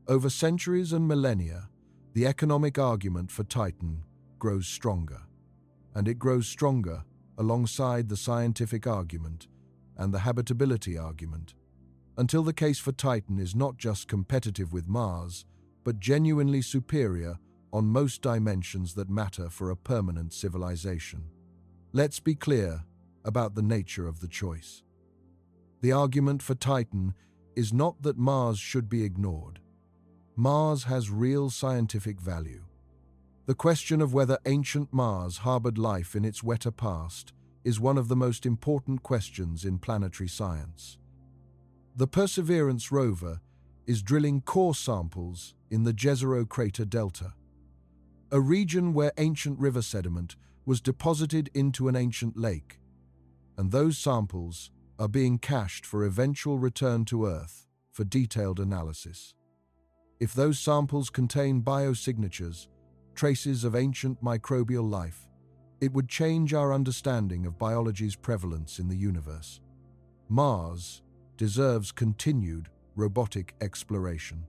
[SPEAKER 1] Over centuries and millennia, the economic argument for Titan grows stronger, and it grows stronger alongside the scientific argument and the habitability argument, until the case for Titan is not just competitive with Mars, but genuinely superior on most dimensions that matter for a permanent civilization. Let's be clear about the nature of the choice. The argument for Titan is not that Mars should be ignored. Mars has real scientific value. The question of whether ancient Mars harbored life in its wetter past is one of the most important questions in planetary science. The Perseverance rover is drilling core samples in the Jezero crater delta, a region where ancient river sediment was deposited into an ancient lake, and those samples are being cached for eventual return to Earth for detailed analysis. If those samples contain biosignatures, traces of ancient microbial life, it would change our understanding of biology's prevalence in the universe. Mars deserves continued robotic exploration.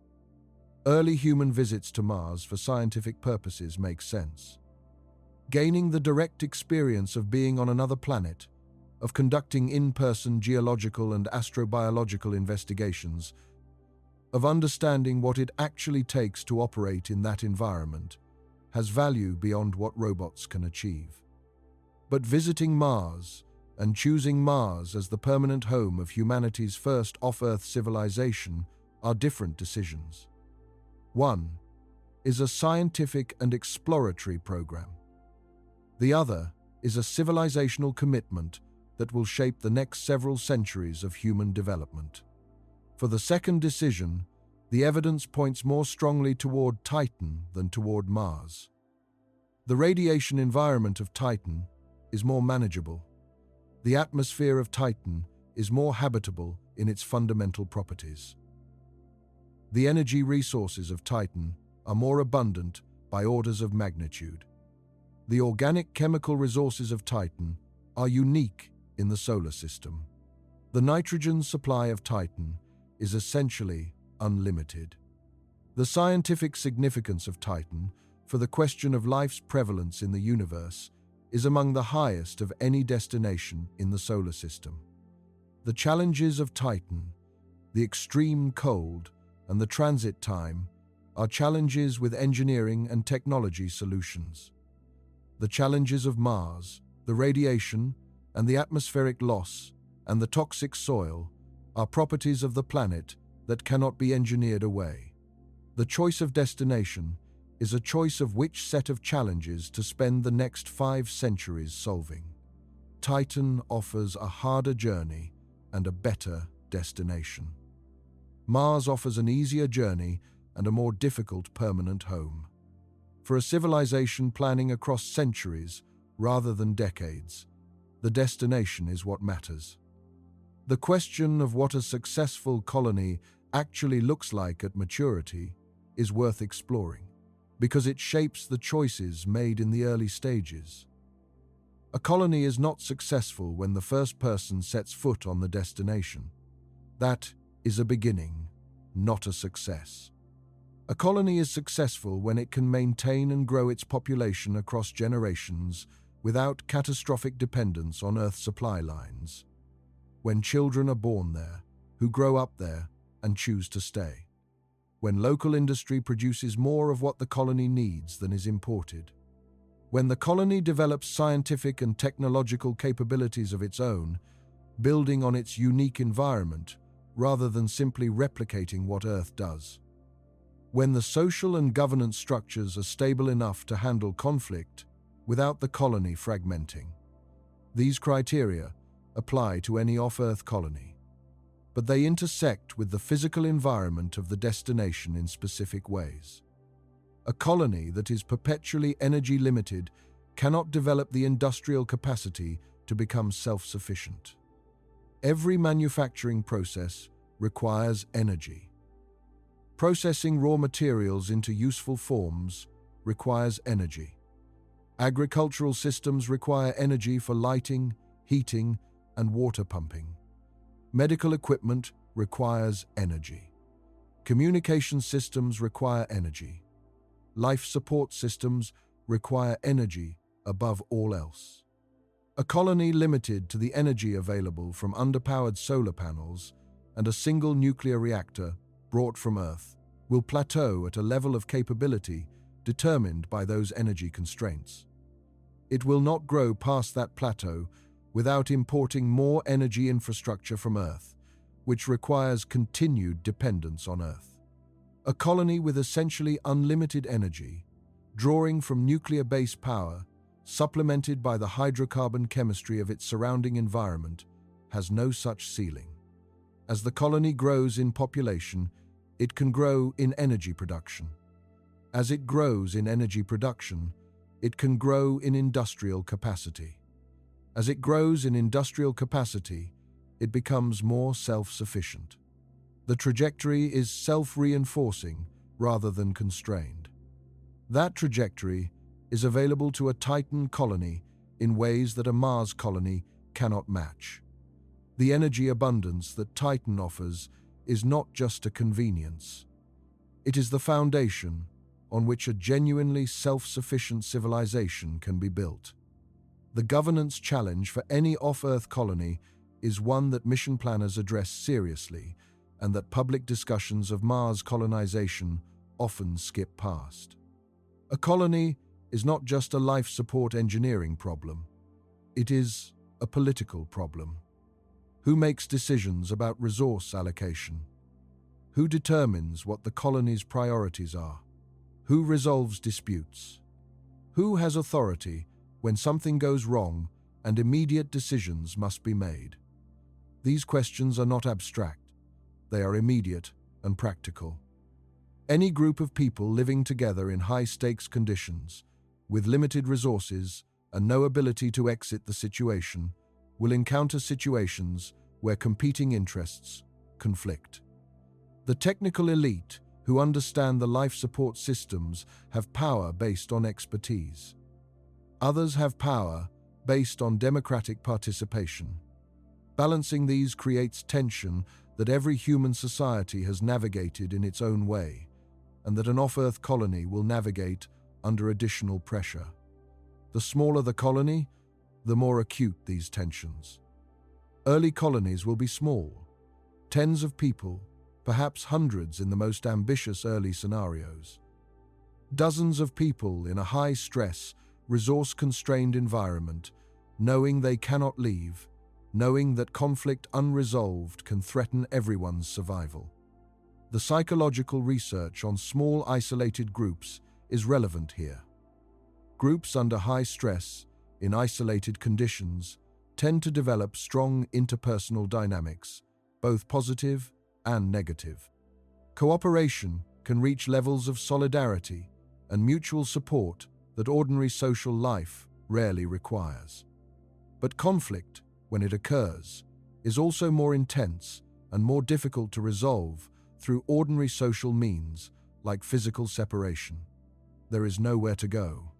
[SPEAKER 1] Early human visits to Mars for scientific purposes make sense. Gaining the direct experience of being on another planet, of conducting in-person geological and astrobiological investigations, of understanding what it actually takes to operate in that environment, has value beyond what robots can achieve. But visiting Mars and choosing Mars as the permanent home of humanity's first off-Earth civilization are different decisions. One is a scientific and exploratory program. The other is a civilizational commitment that will shape the next several centuries of human development. For the second decision, the evidence points more strongly toward Titan than toward Mars. The radiation environment of Titan is more manageable. The atmosphere of Titan is more habitable in its fundamental properties. The energy resources of Titan are more abundant by orders of magnitude. The organic chemical resources of Titan are unique in the solar system. The nitrogen supply of Titan is essentially unlimited. The scientific significance of Titan for the question of life's prevalence in the universe is among the highest of any destination in the solar system. The challenges of Titan, the extreme cold, and the transit time are challenges with engineering and technology solutions. The challenges of Mars, the radiation and the atmospheric loss and the toxic soil are properties of the planet that cannot be engineered away. The choice of destination is a choice of which set of challenges to spend the next 5 centuries solving. Titan offers a harder journey and a better destination. Mars offers an easier journey and a more difficult permanent home. For a civilization planning across centuries rather than decades, the destination is what matters. The question of what a successful colony actually looks like at maturity is worth exploring, because it shapes the choices made in the early stages. A colony is not successful when the first person sets foot on the destination. That is a beginning, not a success. A colony is successful when it can maintain and grow its population across generations without catastrophic dependence on Earth supply lines. When children are born there, who grow up there and choose to stay. When local industry produces more of what the colony needs than is imported. When the colony develops scientific and technological capabilities of its own, building on its unique environment rather than simply replicating what Earth does. When the social and governance structures are stable enough to handle conflict without the colony fragmenting. These criteria apply to any off-Earth colony, but they intersect with the physical environment of the destination in specific ways. A colony that is perpetually energy limited cannot develop the industrial capacity to become self-sufficient. Every manufacturing process requires energy. Processing raw materials into useful forms requires energy. Agricultural systems require energy for lighting, heating, and water pumping. Medical equipment requires energy. Communication systems require energy. Life support systems require energy above all else. A colony limited to the energy available from underpowered solar panels and a single nuclear reactor brought from Earth will plateau at a level of capability determined by those energy constraints. It will not grow past that plateau without importing more energy infrastructure from Earth, which requires continued dependence on Earth. A colony with essentially unlimited energy, drawing from nuclear-based power, supplemented by the hydrocarbon chemistry of its surrounding environment, has no such ceiling. As the colony grows in population, it can grow in energy production. As it grows in energy production, it can grow in industrial capacity. As it grows in industrial capacity, it becomes more self-sufficient. The trajectory is self-reinforcing rather than constrained. That trajectory is available to a Titan colony in ways that a Mars colony cannot match. The energy abundance that Titan offers is not just a convenience. It is the foundation on which a genuinely self-sufficient civilization can be built. The governance challenge for any off-Earth colony is one that mission planners address seriously and that public discussions of Mars colonization often skip past. A colony is not just a life support engineering problem. It is a political problem. Who makes decisions about resource allocation? Who determines what the colony's priorities are? Who resolves disputes? Who has authority when something goes wrong and immediate decisions must be made? These questions are not abstract. They are immediate and practical. Any group of people living together in high-stakes conditions, with limited resources and no ability to exit the situation, will encounter situations where competing interests conflict. The technical elite who understand the life support systems have power based on expertise. Others have power based on democratic participation. Balancing these creates tension that every human society has navigated in its own way, and that an off-Earth colony will navigate under additional pressure. The smaller the colony, the more acute these tensions. Early colonies will be small, tens of people, perhaps hundreds in the most ambitious early scenarios. Dozens of people in a high-stress, resource-constrained environment, knowing they cannot leave, knowing that conflict unresolved can threaten everyone's survival. The psychological research on small isolated groups is relevant here. Groups under high stress, in isolated conditions, tend to develop strong interpersonal dynamics, both positive and negative. Cooperation can reach levels of solidarity and mutual support that ordinary social life rarely requires. But conflict, when it occurs, is also more intense and more difficult to resolve through ordinary social means like physical separation. There is nowhere to go.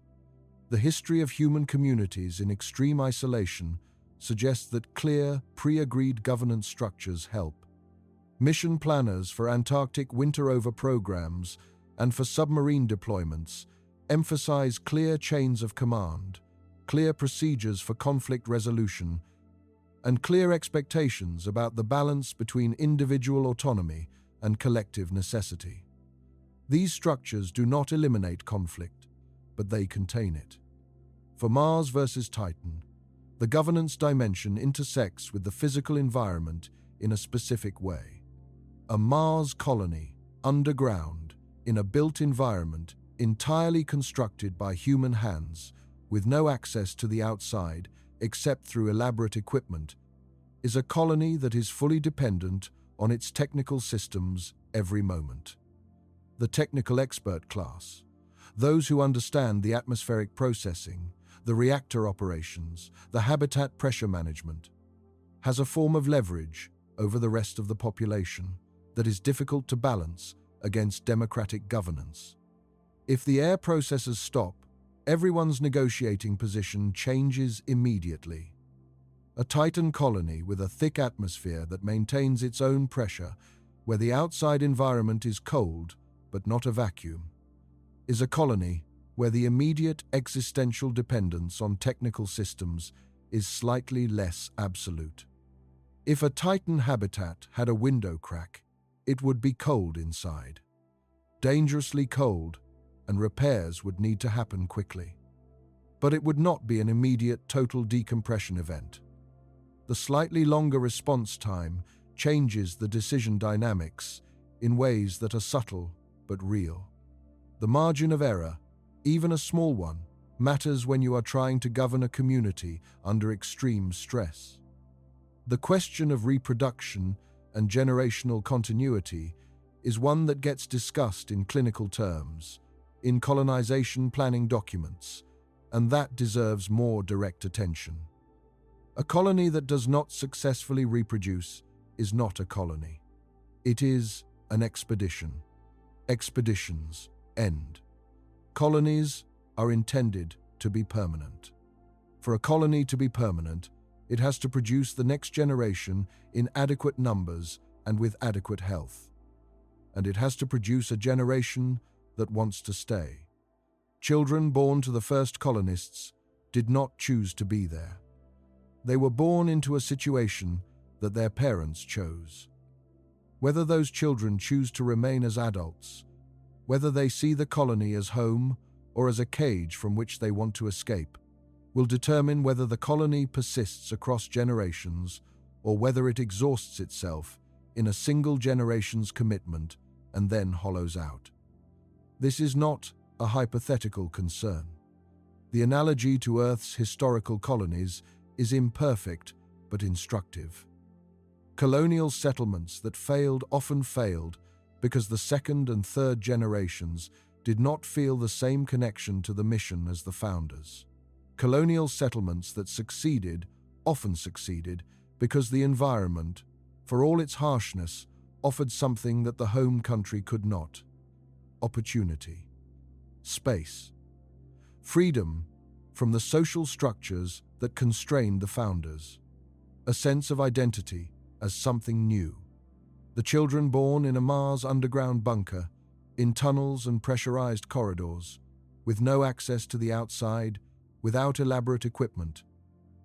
[SPEAKER 1] The history of human communities in extreme isolation suggests that clear, pre-agreed governance structures help. Mission planners for Antarctic winter-over programs and for submarine deployments emphasize clear chains of command, clear procedures for conflict resolution, and clear expectations about the balance between individual autonomy and collective necessity. These structures do not eliminate conflict, but they contain it. For Mars versus Titan, the governance dimension intersects with the physical environment in a specific way. A Mars colony, underground, in a built environment entirely constructed by human hands, with no access to the outside except through elaborate equipment, is a colony that is fully dependent on its technical systems every moment. The technical expert class, those who understand the atmospheric processing, the reactor operations, the habitat pressure management, has a form of leverage over the rest of the population that is difficult to balance against democratic governance. If the air processes stop, everyone's negotiating position changes immediately. A Titan colony with a thick atmosphere that maintains its own pressure, where the outside environment is cold but not a vacuum, is a colony where the immediate existential dependence on technical systems is slightly less absolute. If a Titan habitat had a window crack, it would be cold inside. Dangerously cold, and repairs would need to happen quickly. But it would not be an immediate total decompression event. The slightly longer response time changes the decision dynamics in ways that are subtle but real. The margin of error, even a small one, matters when you are trying to govern a community under extreme stress. The question of reproduction and generational continuity is one that gets discussed in clinical terms, in colonization planning documents, and that deserves more direct attention. A colony that does not successfully reproduce is not a colony. It is an expedition. Expeditions end. Colonies are intended to be permanent. For a colony to be permanent, it has to produce the next generation in adequate numbers and with adequate health. And it has to produce a generation that wants to stay. Children born to the first colonists did not choose to be there. They were born into a situation that their parents chose. Whether those children choose to remain as adults, whether they see the colony as home or as a cage from which they want to escape, will determine whether the colony persists across generations or whether it exhausts itself in a single generation's commitment and then hollows out. This is not a hypothetical concern. The analogy to Earth's historical colonies is imperfect but instructive. Colonial settlements that failed often failed because the second and third generations did not feel the same connection to the mission as the founders. Colonial settlements that succeeded often succeeded because the environment, for all its harshness, offered something that the home country could not: opportunity, space, freedom from the social structures that constrained the founders, a sense of identity as something new. The children born in a Mars underground bunker, in tunnels and pressurized corridors, with no access to the outside, without elaborate equipment,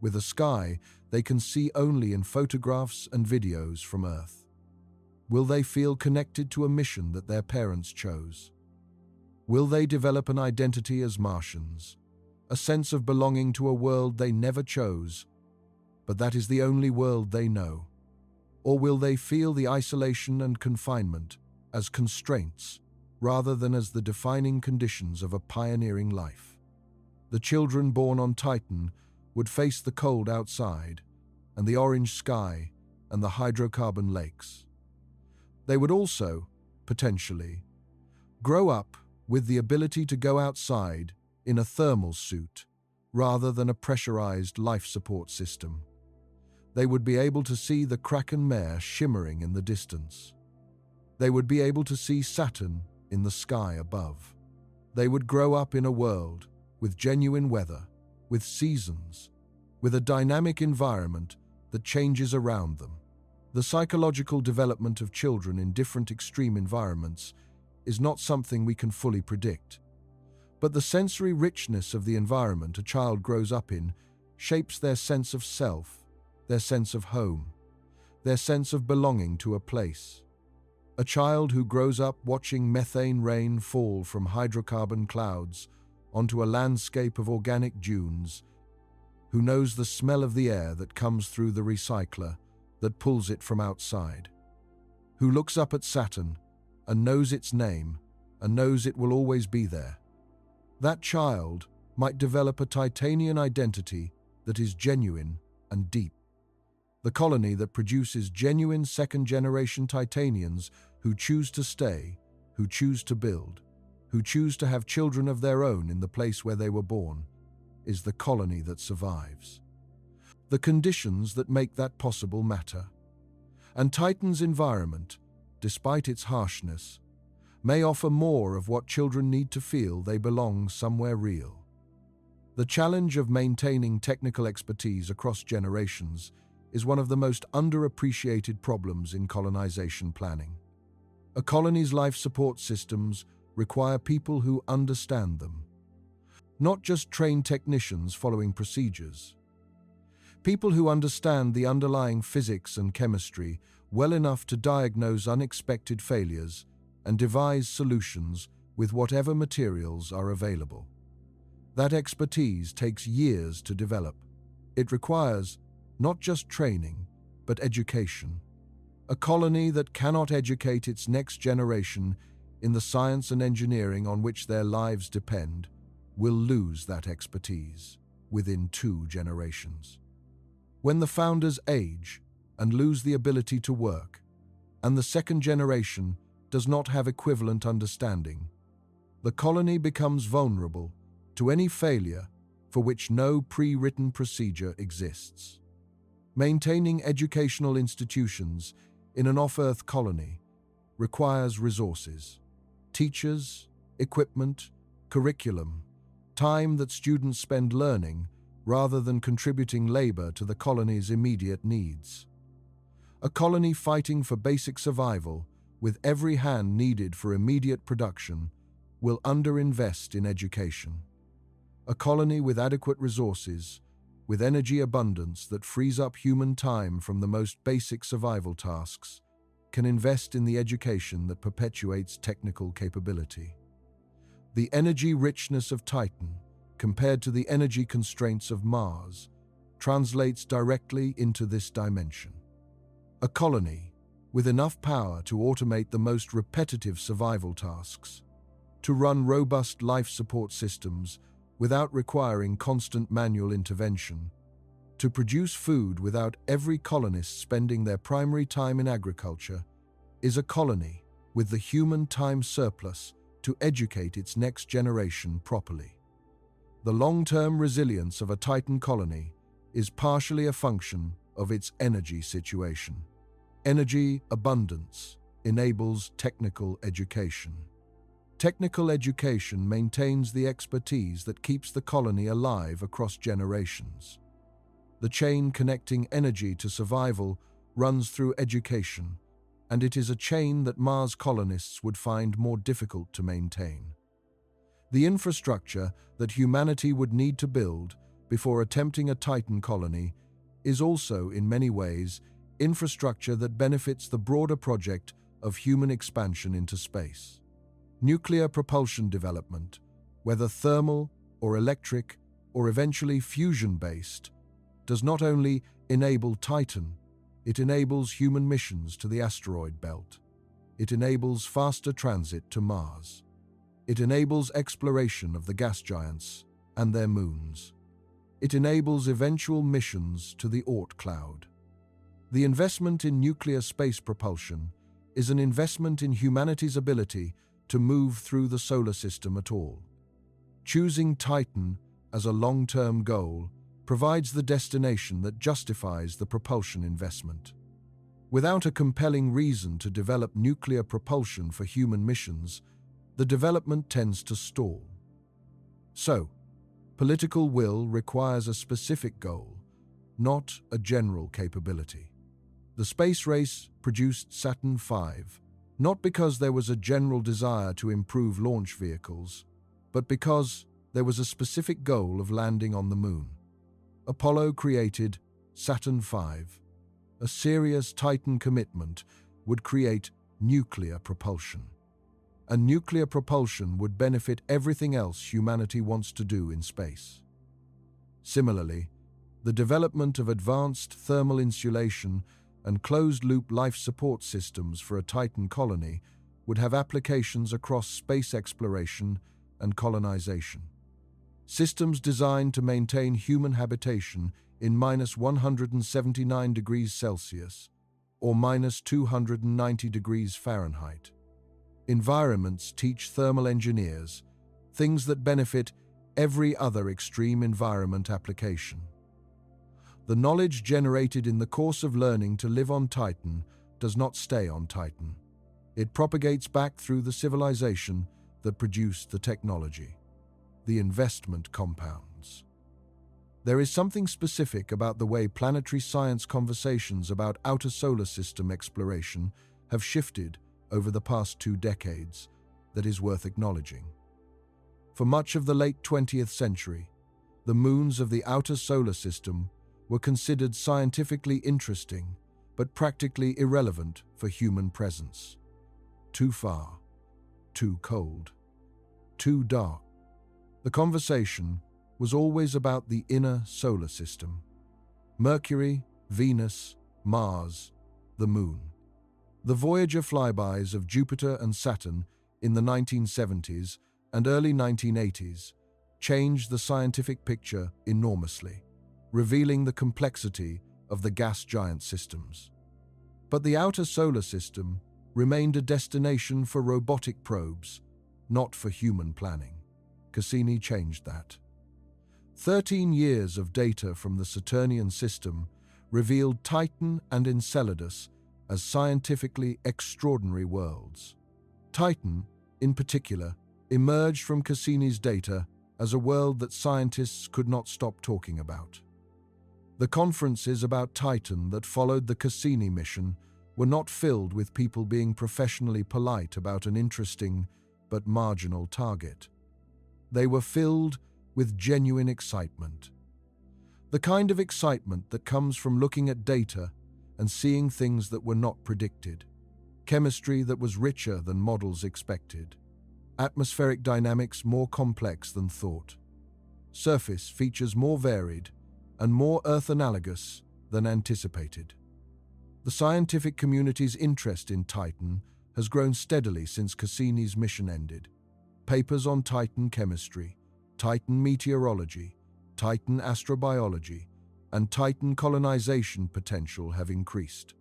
[SPEAKER 1] with a sky they can see only in photographs and videos from Earth. Will they feel connected to a mission that their parents chose? Will they develop an identity as Martians, a sense of belonging to a world they never chose, but that is the only world they know? Or will they feel the isolation and confinement as constraints rather than as the defining conditions of a pioneering life? The children born on Titan would face the cold outside and the orange sky and the hydrocarbon lakes. They would also, potentially, grow up with the ability to go outside in a thermal suit rather than a pressurized life support system. They would be able to see the Kraken mare shimmering in the distance. They would be able to see Saturn in the sky above. They would grow up in a world with genuine weather, with seasons, with a dynamic environment that changes around them. The psychological development of children in different extreme environments is not something we can fully predict. But the sensory richness of the environment a child grows up in shapes their sense of self, their sense of home, their sense of belonging to a place. A child who grows up watching methane rain fall from hydrocarbon clouds onto a landscape of organic dunes, who knows the smell of the air that comes through the recycler that pulls it from outside, who looks up at Saturn and knows its name and knows it will always be there. That child might develop a Titanian identity that is genuine and deep. The colony that produces genuine second-generation Titanians who choose to stay, who choose to build, who choose to have children of their own in the place where they were born, is the colony that survives. The conditions that make that possible matter. And Titan's environment, despite its harshness, may offer more of what children need to feel they belong somewhere real. The challenge of maintaining technical expertise across generations is one of the most underappreciated problems in colonization planning. A colony's life support systems require people who understand them, not just trained technicians following procedures. People who understand the underlying physics and chemistry well enough to diagnose unexpected failures and devise solutions with whatever materials are available. That expertise takes years to develop. It requires not just training, but education. A colony that cannot educate its next generation in the science and engineering on which their lives depend will lose that expertise within 2 generations. When the founders age and lose the ability to work, and the second generation does not have equivalent understanding, the colony becomes vulnerable to any failure for which no pre-written procedure exists. Maintaining educational institutions in an off-Earth colony requires resources, teachers, equipment, curriculum, time that students spend learning rather than contributing labor to the colony's immediate needs. A colony fighting for basic survival, with every hand needed for immediate production, will underinvest in education. A colony with adequate resources, with energy abundance that frees up human time from the most basic survival tasks, can invest in the education that perpetuates technical capability. The energy richness of Titan, compared to the energy constraints of Mars, translates directly into this dimension. A colony with enough power to automate the most repetitive survival tasks, to run robust life support systems without requiring constant manual intervention, to produce food without every colonist spending their primary time in agriculture, is a colony with the human time surplus to educate its next generation properly. The long-term resilience of a Titan colony is partially a function of its energy situation. Energy abundance enables technical education. Technical education maintains the expertise that keeps the colony alive across generations. The chain connecting energy to survival runs through education, and it is a chain that Mars colonists would find more difficult to maintain. The infrastructure that humanity would need to build before attempting a Titan colony is also, in many ways, infrastructure that benefits the broader project of human expansion into space. Nuclear propulsion development, whether thermal or electric or eventually fusion-based, does not only enable Titan, it enables human missions to the asteroid belt. It enables faster transit to Mars. It enables exploration of the gas giants and their moons. It enables eventual missions to the Oort cloud. The investment in nuclear space propulsion is an investment in humanity's ability to move through the solar system at all. Choosing Titan as a long-term goal provides the destination that justifies the propulsion investment. Without a compelling reason to develop nuclear propulsion for human missions, the development tends to stall. So, political will requires a specific goal, not a general capability. The space race produced Saturn V, not because there was a general desire to improve launch vehicles, but because there was a specific goal of landing on the Moon. Apollo created Saturn V. A serious Titan commitment would create nuclear propulsion. And nuclear propulsion would benefit everything else humanity wants to do in space. Similarly, the development of advanced thermal insulation and closed-loop life support systems for a Titan colony would have applications across space exploration and colonization. Systems designed to maintain human habitation in -179 degrees Celsius or -290 degrees Fahrenheit. Environments teach thermal engineers things that benefit every other extreme environment application. The knowledge generated in the course of learning to live on Titan does not stay on Titan. It propagates back through the civilization that produced the technology. The investment compounds. There is something specific about the way planetary science conversations about outer solar system exploration have shifted over the past 2 decades that is worth acknowledging. For much of the late 20th century, the moons of the outer solar system were considered scientifically interesting but practically irrelevant for human presence. Too far, too cold, too dark. The conversation was always about the inner solar system: Mercury, Venus, Mars, the Moon. The Voyager flybys of Jupiter and Saturn in the 1970s and early 1980s changed the scientific picture enormously, revealing the complexity of the gas giant systems. But the outer solar system remained a destination for robotic probes, not for human planning. Cassini changed that. 13 years of data from the Saturnian system revealed Titan and Enceladus as scientifically extraordinary worlds. Titan, in particular, emerged from Cassini's data as a world that scientists could not stop talking about. The conferences about Titan that followed the Cassini mission were not filled with people being professionally polite about an interesting but marginal target. They were filled with genuine excitement. The kind of excitement that comes from looking at data and seeing things that were not predicted, chemistry that was richer than models expected, atmospheric dynamics more complex than thought, surface features more varied and more Earth-analogous than anticipated. The scientific community's interest in Titan has grown steadily since Cassini's mission ended. Papers on Titan chemistry, Titan meteorology, Titan astrobiology, and Titan colonization potential have increased.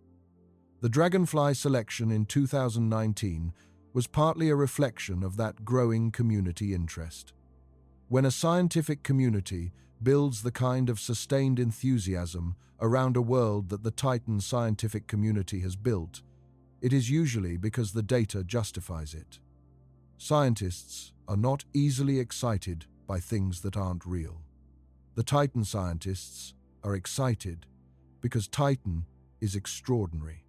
[SPEAKER 1] The Dragonfly selection in 2019 was partly a reflection of that growing community interest. When a scientific community builds the kind of sustained enthusiasm around a world that the Titan scientific community has built, it is usually because the data justifies it. Scientists are not easily excited by things that aren't real. The Titan scientists are excited because Titan is extraordinary.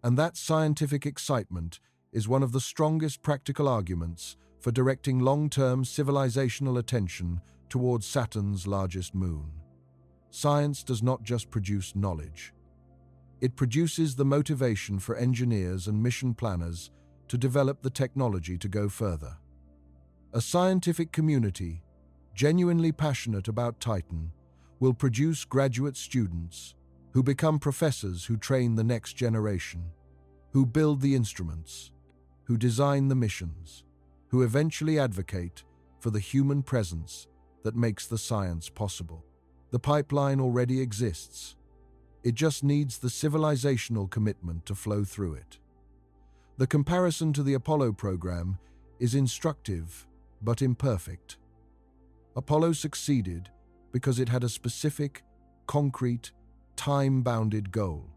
[SPEAKER 1] And that scientific excitement is one of the strongest practical arguments for directing long-term civilizational attention towards Saturn's largest moon. Science does not just produce knowledge. It produces the motivation for engineers and mission planners to develop the technology to go further. A scientific community, genuinely passionate about Titan, will produce graduate students who become professors who train the next generation, who build the instruments, who design the missions, who eventually advocate for the human presence that makes the science possible. The pipeline already exists. It just needs the civilizational commitment to flow through it. The comparison to the Apollo program is instructive but imperfect. Apollo succeeded because it had a specific, concrete, time-bounded goal: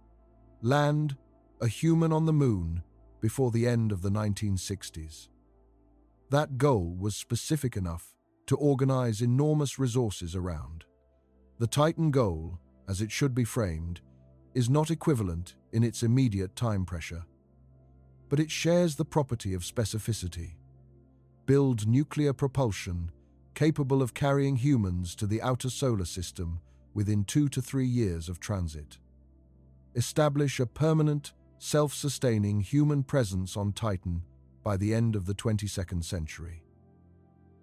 [SPEAKER 1] land a human on the moon before the end of the 1960s. That goal was specific enough to organize enormous resources around. The Titan goal, as it should be framed, is not equivalent in its immediate time pressure, but it shares the property of specificity. Build nuclear propulsion capable of carrying humans to the outer solar system within 2 to 3 years of transit. Establish a permanent, self-sustaining human presence on Titan by the end of the 22nd century.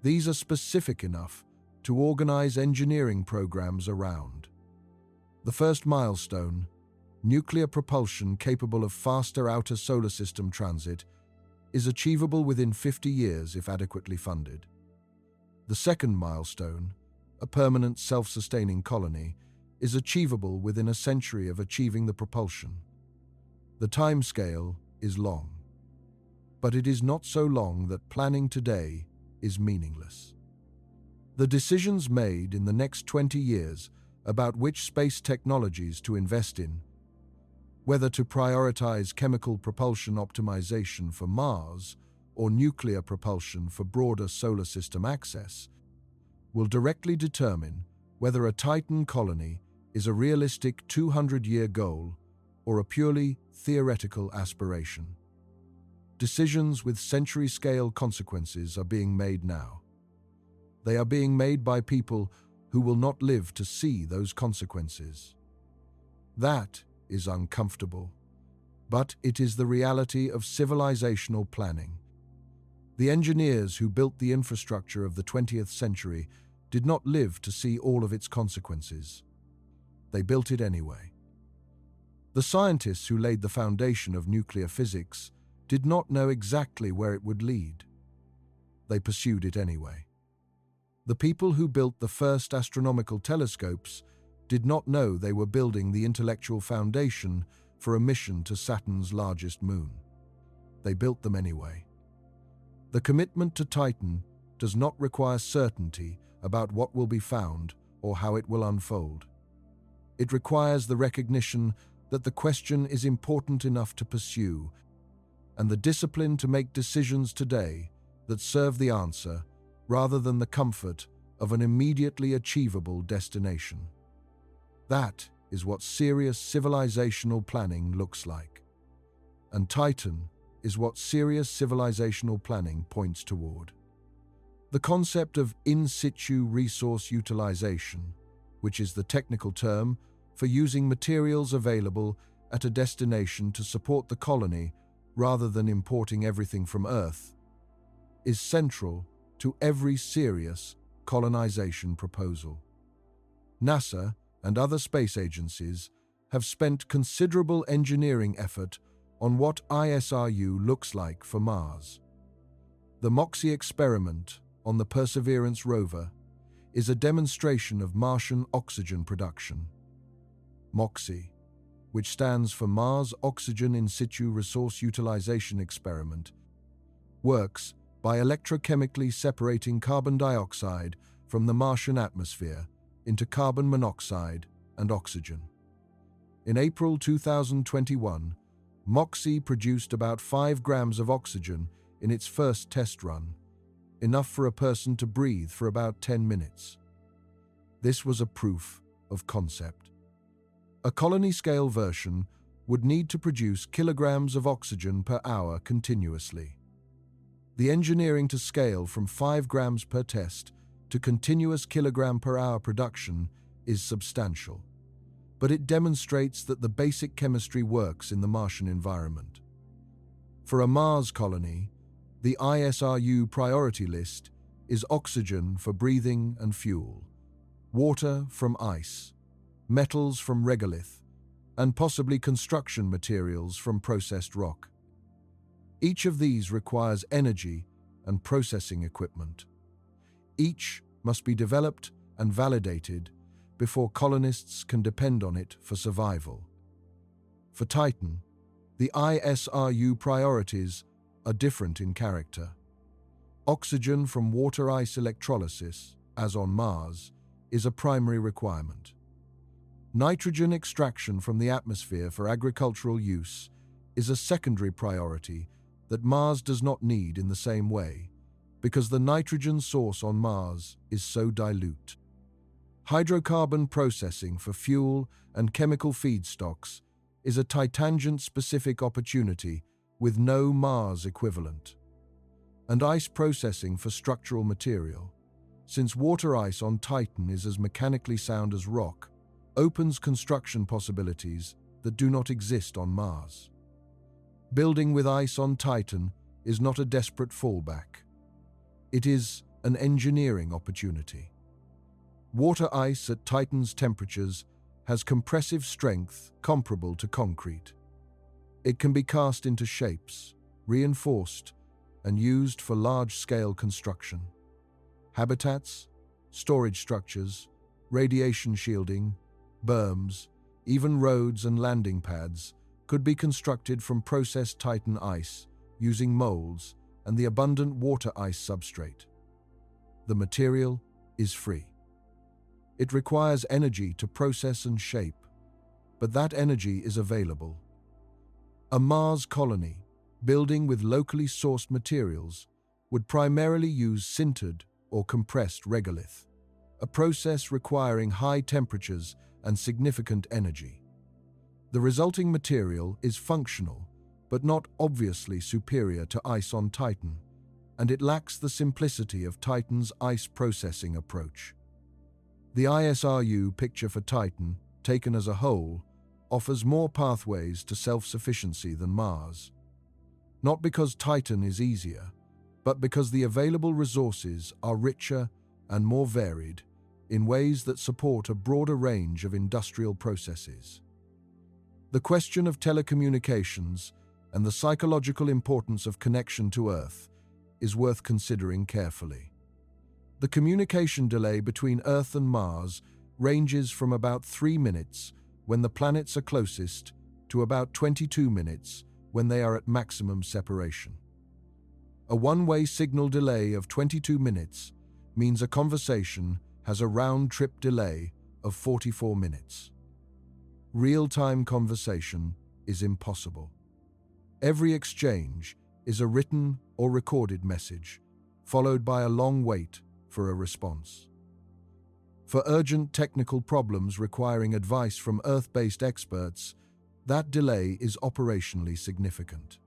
[SPEAKER 1] These are specific enough to organize engineering programs around. The first milestone, nuclear propulsion capable of faster outer solar system transit, is achievable within 50 years if adequately funded. The second milestone, a permanent self-sustaining colony, is achievable within a century of achieving the propulsion. The timescale is long, but it is not so long that planning today is meaningless. The decisions made in the next 20 years about which space technologies to invest in, whether to prioritize chemical propulsion optimization for Mars or nuclear propulsion for broader solar system access, will directly determine whether a Titan colony is a realistic 200-year goal or a purely theoretical aspiration. Decisions with century-scale consequences are being made now. They are being made by people who will not live to see those consequences. That is uncomfortable, but it is the reality of civilizational planning. The engineers who built the infrastructure of the 20th century did not live to see all of its consequences. They built it anyway. The scientists who laid the foundation of nuclear physics did not know exactly where it would lead. They pursued it anyway. The people who built the first astronomical telescopes did not know they were building the intellectual foundation for a mission to Saturn's largest moon. They built them anyway. The commitment to Titan does not require certainty about what will be found or how it will unfold. It requires the recognition that the question is important enough to pursue, and the discipline to make decisions today that serve the answer rather than the comfort of an immediately achievable destination. That is what serious civilizational planning looks like. And Titan is what serious civilizational planning points toward. The concept of in situ resource utilization, which is the technical term for using materials available at a destination to support the colony rather than importing everything from Earth, is central to every serious colonization proposal. NASA and other space agencies have spent considerable engineering effort on what ISRU looks like for Mars. The MOXIE experiment on the Perseverance rover is a demonstration of Martian oxygen production. MOXIE, which stands for Mars Oxygen In Situ Resource Utilization Experiment, works by electrochemically separating carbon dioxide from the Martian atmosphere into carbon monoxide and oxygen. In April 2021, MOXIE produced about 5 grams of oxygen in its first test run, enough for a person to breathe for about 10 minutes. This was a proof of concept. A colony-scale version would need to produce kilograms of oxygen per hour continuously. The engineering to scale from 5 grams per test to continuous kilogram per hour production is substantial, but it demonstrates that the basic chemistry works in the Martian environment. For a Mars colony, the ISRU priority list is oxygen for breathing and fuel, water from ice, metals from regolith, and possibly construction materials from processed rock. Each of these requires energy and processing equipment. Each must be developed and validated before colonists can depend on it for survival. For Titan, the ISRU priorities are different in character. Oxygen from water ice electrolysis, as on Mars, is a primary requirement. Nitrogen extraction from the atmosphere for agricultural use is a secondary priority that Mars does not need in the same way, because the nitrogen source on Mars is so dilute. Hydrocarbon processing for fuel and chemical feedstocks is a Titangent-specific opportunity with no Mars equivalent. And ice processing for structural material, since water ice on Titan is as mechanically sound as rock, opens construction possibilities that do not exist on Mars. Building with ice on Titan is not a desperate fallback. It is an engineering opportunity. Water ice at Titan's temperatures has compressive strength comparable to concrete. It can be cast into shapes, reinforced, and used for large-scale construction. Habitats, storage structures, radiation shielding, berms, even roads and landing pads could be constructed from processed Titan ice using molds and the abundant water ice substrate. The material is free. It requires energy to process and shape, but that energy is available. A Mars colony, building with locally sourced materials, would primarily use sintered or compressed regolith, a process requiring high temperatures and significant energy. The resulting material is functional, but not obviously superior to ice on Titan, and it lacks the simplicity of Titan's ice processing approach. The ISRU picture for Titan, taken as a whole, offers more pathways to self-sufficiency than Mars. Not because Titan is easier, but because the available resources are richer and more varied in ways that support a broader range of industrial processes. The question of telecommunications and the psychological importance of connection to Earth is worth considering carefully. The communication delay between Earth and Mars ranges from about 3 minutes when the planets are closest to about 22 minutes when they are at maximum separation. A one-way signal delay of 22 minutes means a conversation has a round-trip delay of 44 minutes. Real-time conversation is impossible. Every exchange is a written or recorded message, followed by a long wait for a response. For urgent technical problems requiring advice from Earth-based experts, that delay is operationally significant.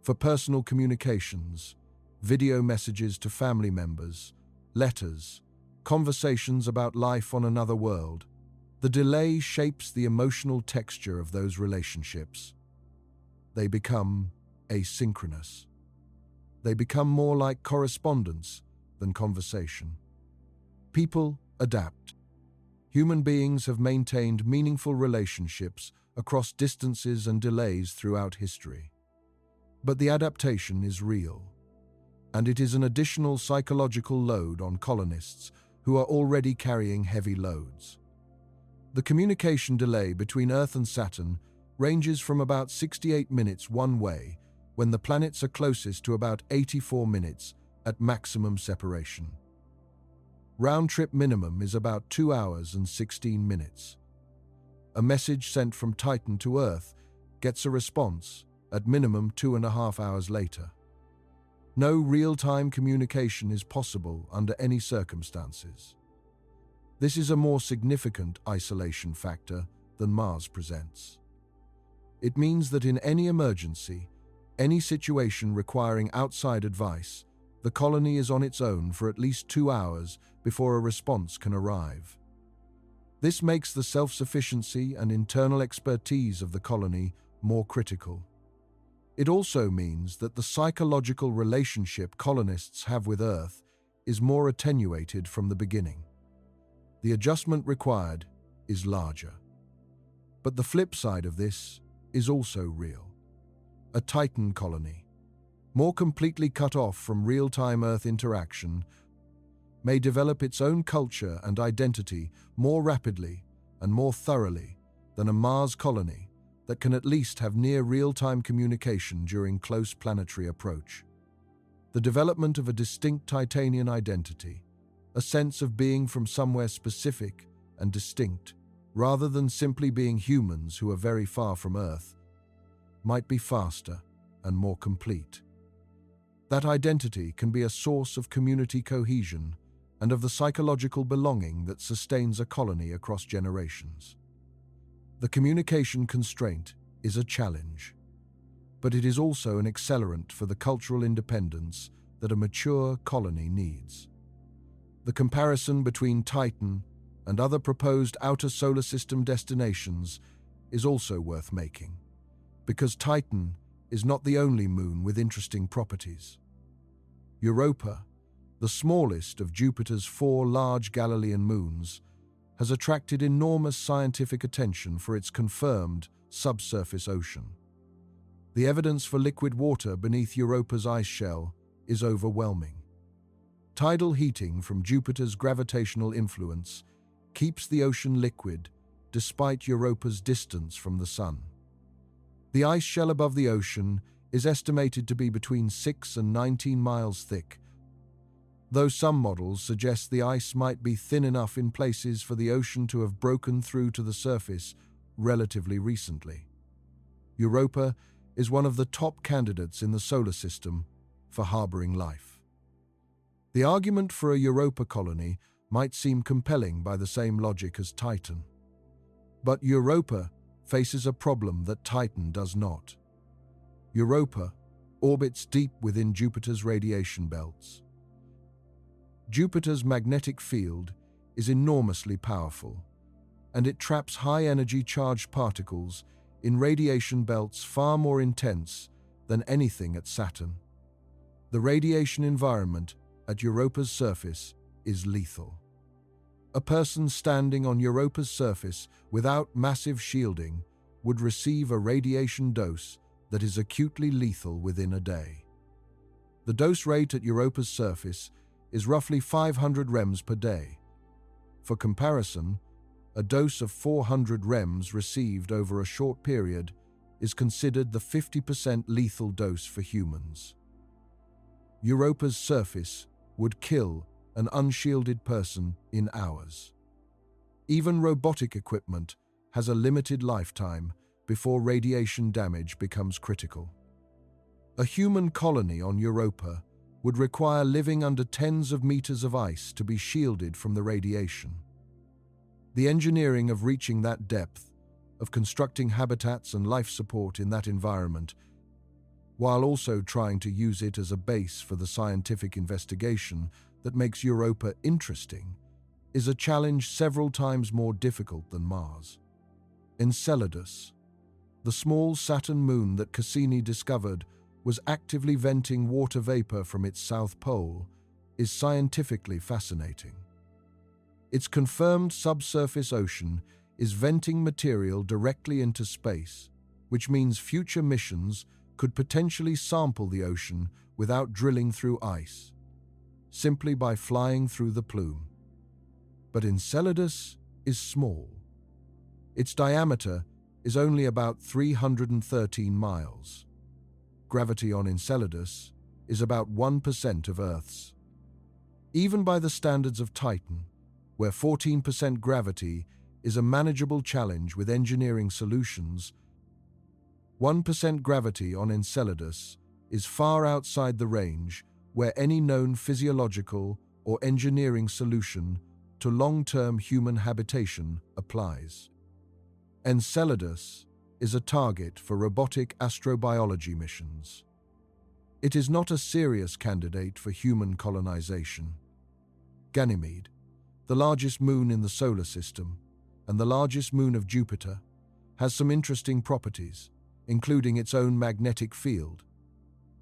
[SPEAKER 1] For personal communications, video messages to family members, letters, conversations about life on another world, the delay shapes the emotional texture of those relationships. They become asynchronous. They become more like correspondence than conversation. People adapt. Human beings have maintained meaningful relationships across distances and delays throughout history. But the adaptation is real, and it is an additional psychological load on colonists who are already carrying heavy loads. The communication delay between Earth and Saturn ranges from about 68 minutes one way, when the planets are closest, to about 84 minutes at maximum separation. Round-trip minimum is about 2 hours and 16 minutes. A message sent from Titan to Earth gets a response at minimum 2.5 hours later. No real-time communication is possible under any circumstances. This is a more significant isolation factor than Mars presents. It means that in any emergency, any situation requiring outside advice, the colony is on its own for at least 2 hours before a response can arrive. This makes the self-sufficiency and internal expertise of the colony more critical. It also means that the psychological relationship colonists have with Earth is more attenuated from the beginning. The adjustment required is larger. But the flip side of this is also real. A Titan colony, more completely cut off from real-time Earth interaction, may develop its own culture and identity more rapidly and more thoroughly than a Mars colony that can at least have near real-time communication during close planetary approach. The development of a distinct Titanian identity, a sense of being from somewhere specific and distinct, rather than simply being humans who are very far from Earth, might be faster and more complete. That identity can be a source of community cohesion and of the psychological belonging that sustains a colony across generations. The communication constraint is a challenge, but it is also an accelerant for the cultural independence that a mature colony needs. The comparison between Titan and other proposed outer solar system destinations is also worth making, because Titan is not the only moon with interesting properties. Europa, the smallest of Jupiter's 4 large Galilean moons, has attracted enormous scientific attention for its confirmed subsurface ocean. The evidence for liquid water beneath Europa's ice shell is overwhelming. Tidal heating from Jupiter's gravitational influence keeps the ocean liquid despite Europa's distance from the Sun. The ice shell above the ocean is estimated to be between 6 and 19 miles thick, though some models suggest the ice might be thin enough in places for the ocean to have broken through to the surface relatively recently. Europa is one of the top candidates in the solar system for harboring life. The argument for a Europa colony might seem compelling by the same logic as Titan. But Europa faces a problem that Titan does not. Europa orbits deep within Jupiter's radiation belts. Jupiter's magnetic field is enormously powerful, and it traps high-energy charged particles in radiation belts far more intense than anything at Saturn. The radiation environment at Europa's surface is lethal. A person standing on Europa's surface without massive shielding would receive a radiation dose that is acutely lethal within a day. The dose rate at Europa's surface is roughly 500 rems per day. For comparison, a dose of 400 rems received over a short period is considered the 50% lethal dose for humans. Europa's surface would kill an unshielded person in hours. Even robotic equipment has a limited lifetime before radiation damage becomes critical. A human colony on Europa would require living under tens of meters of ice to be shielded from the radiation. The engineering of reaching that depth, of constructing habitats and life support in that environment, while also trying to use it as a base for the scientific investigation that makes Europa interesting, is a challenge several times more difficult than Mars. Enceladus, the small Saturn moon that Cassini discovered was actively venting water vapor from its south pole, is scientifically fascinating. Its confirmed subsurface ocean is venting material directly into space, which means future missions could potentially sample the ocean without drilling through ice, simply by flying through the plume. But Enceladus is small. Its diameter is only about 313 miles. Gravity on Enceladus is about 1% of Earth's. Even by the standards of Titan, where 14% gravity is a manageable challenge with engineering solutions, 1% gravity on Enceladus is far outside the range where any known physiological or engineering solution to long-term human habitation applies. Enceladus is a target for robotic astrobiology missions. It is not a serious candidate for human colonization. Ganymede, the largest moon in the solar system and the largest moon of Jupiter, has some interesting properties, including its own magnetic field,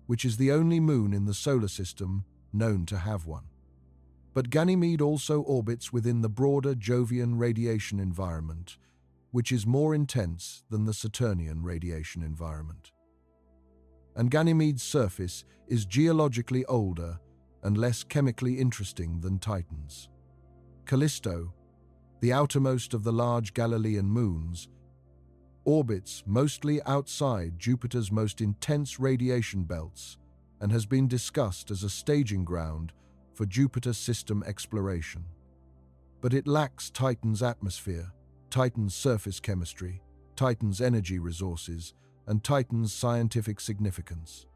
[SPEAKER 1] which is the only moon in the solar system known to have one. But Ganymede also orbits within the broader Jovian radiation environment, which is more intense than the Saturnian radiation environment. And Ganymede's surface is geologically older and less chemically interesting than Titan's. Callisto, the outermost of the large Galilean moons, orbits mostly outside Jupiter's most intense radiation belts and has been discussed as a staging ground for Jupiter system exploration. But it lacks Titan's atmosphere, Titan's surface chemistry, Titan's energy resources, and Titan's scientific significance.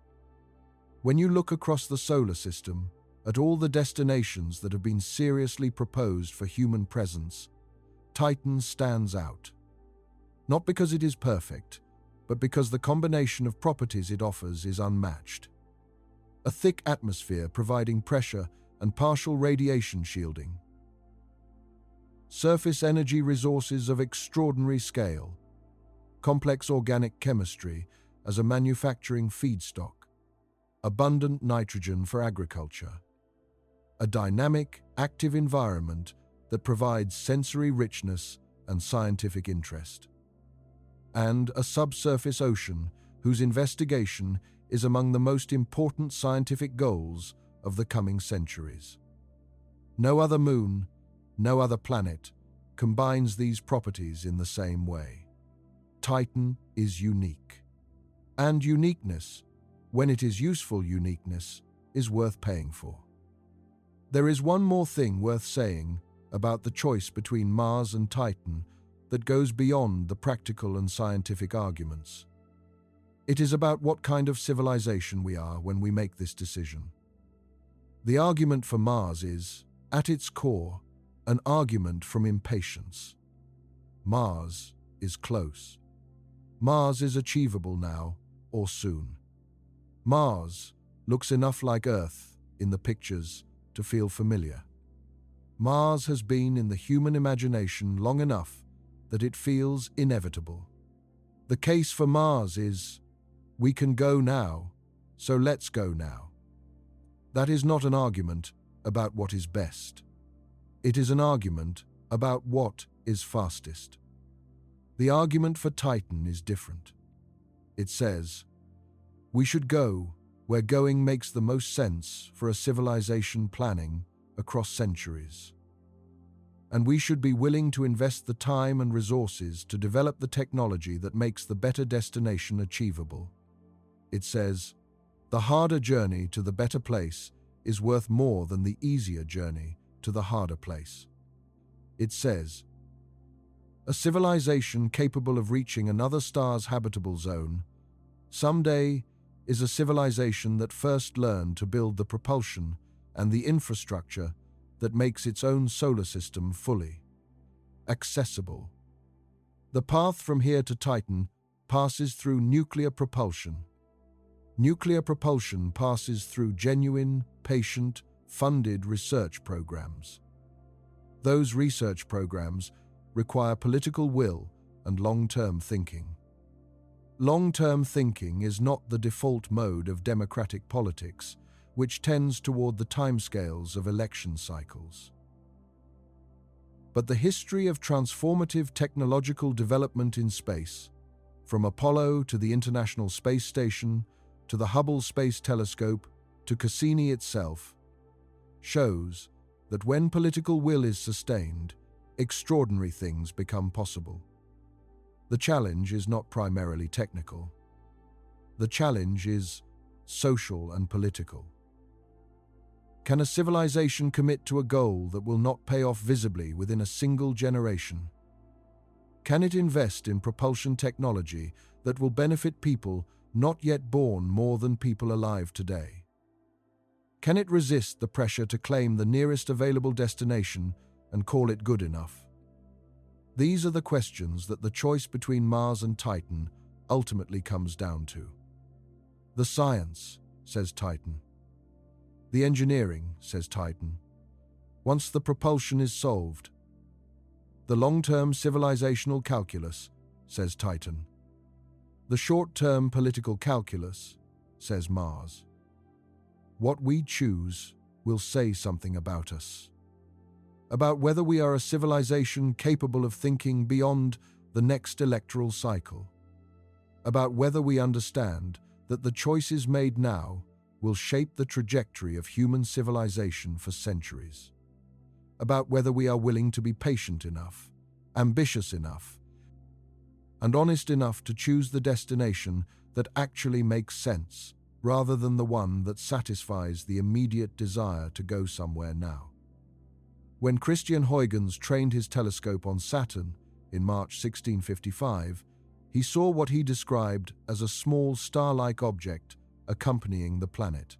[SPEAKER 1] When you look across the solar system, at all the destinations that have been seriously proposed for human presence, Titan stands out. Not because it is perfect, but because the combination of properties it offers is unmatched. A thick atmosphere providing pressure and partial radiation shielding. Surface energy resources of extraordinary scale. Complex organic chemistry as a manufacturing feedstock. Abundant nitrogen for agriculture. A dynamic, active environment that provides sensory richness and scientific interest. And a subsurface ocean whose investigation is among the most important scientific goals of the coming centuries. No other moon, no other planet combines these properties in the same way. Titan is unique. And uniqueness, when it is useful uniqueness, is worth paying for. There is one more thing worth saying about the choice between Mars and Titan that goes beyond the practical and scientific arguments. It is about what kind of civilization we are when we make this decision. The argument for Mars is, at its core, an argument from impatience. Mars is close. Mars is achievable now or soon. Mars looks enough like Earth in the pictures to feel familiar. Mars has been in the human imagination long enough that it feels inevitable. The case for Mars is, we can go now, so let's go now. That is not an argument about what is best. It is an argument about what is fastest. The argument for Titan is different. It says, we should go where going makes the most sense for a civilization planning across centuries. And we should be willing to invest the time and resources to develop the technology that makes the better destination achievable. It says, the harder journey to the better place is worth more than the easier journey to the harder place. It says, a civilization capable of reaching another star's habitable zone someday is a civilization that first learned to build the propulsion and the infrastructure that makes its own solar system fully accessible. The path from here to Titan passes through nuclear propulsion. Nuclear propulsion passes through genuine, patient, funded research programs. Those research programs require political will and long-term thinking. Long-term thinking is not the default mode of democratic politics, which tends toward the timescales of election cycles. But the history of transformative technological development in space, from Apollo to the International Space Station, to the Hubble Space Telescope, to Cassini itself, shows that when political will is sustained, extraordinary things become possible. The challenge is not primarily technical. The challenge is social and political. Can a civilization commit to a goal that will not pay off visibly within a single generation? Can it invest in propulsion technology that will benefit people not yet born more than people alive today? Can it resist the pressure to claim the nearest available destination and call it good enough? These are the questions that the choice between Mars and Titan ultimately comes down to. The science, says Titan. The engineering, says Titan. Once the propulsion is solved. The long-term civilizational calculus, says Titan. The short-term political calculus, says Mars. What we choose will say something about us. About whether we are a civilization capable of thinking beyond the next electoral cycle. About whether we understand that the choices made now will shape the trajectory of human civilization for centuries. About whether we are willing to be patient enough, ambitious enough, and honest enough to choose the destination that actually makes sense, rather than the one that satisfies the immediate desire to go somewhere now. When Christian Huygens trained his telescope on Saturn in March 1655, he saw what he described as a small star-like object accompanying the planet.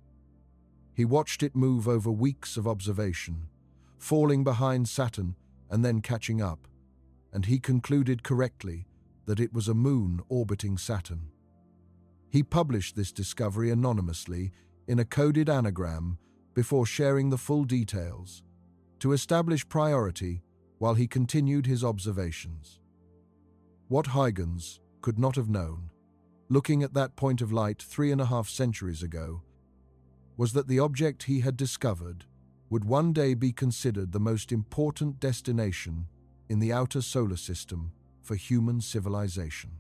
[SPEAKER 1] He watched it move over weeks of observation, falling behind Saturn and then catching up, and he concluded correctly that it was a moon orbiting Saturn. He published this discovery anonymously in a coded anagram before sharing the full details, to establish priority while he continued his observations. What Huygens could not have known, looking at that point of light 3.5 centuries ago, was that the object he had discovered would one day be considered the most important destination in the outer solar system for human civilization.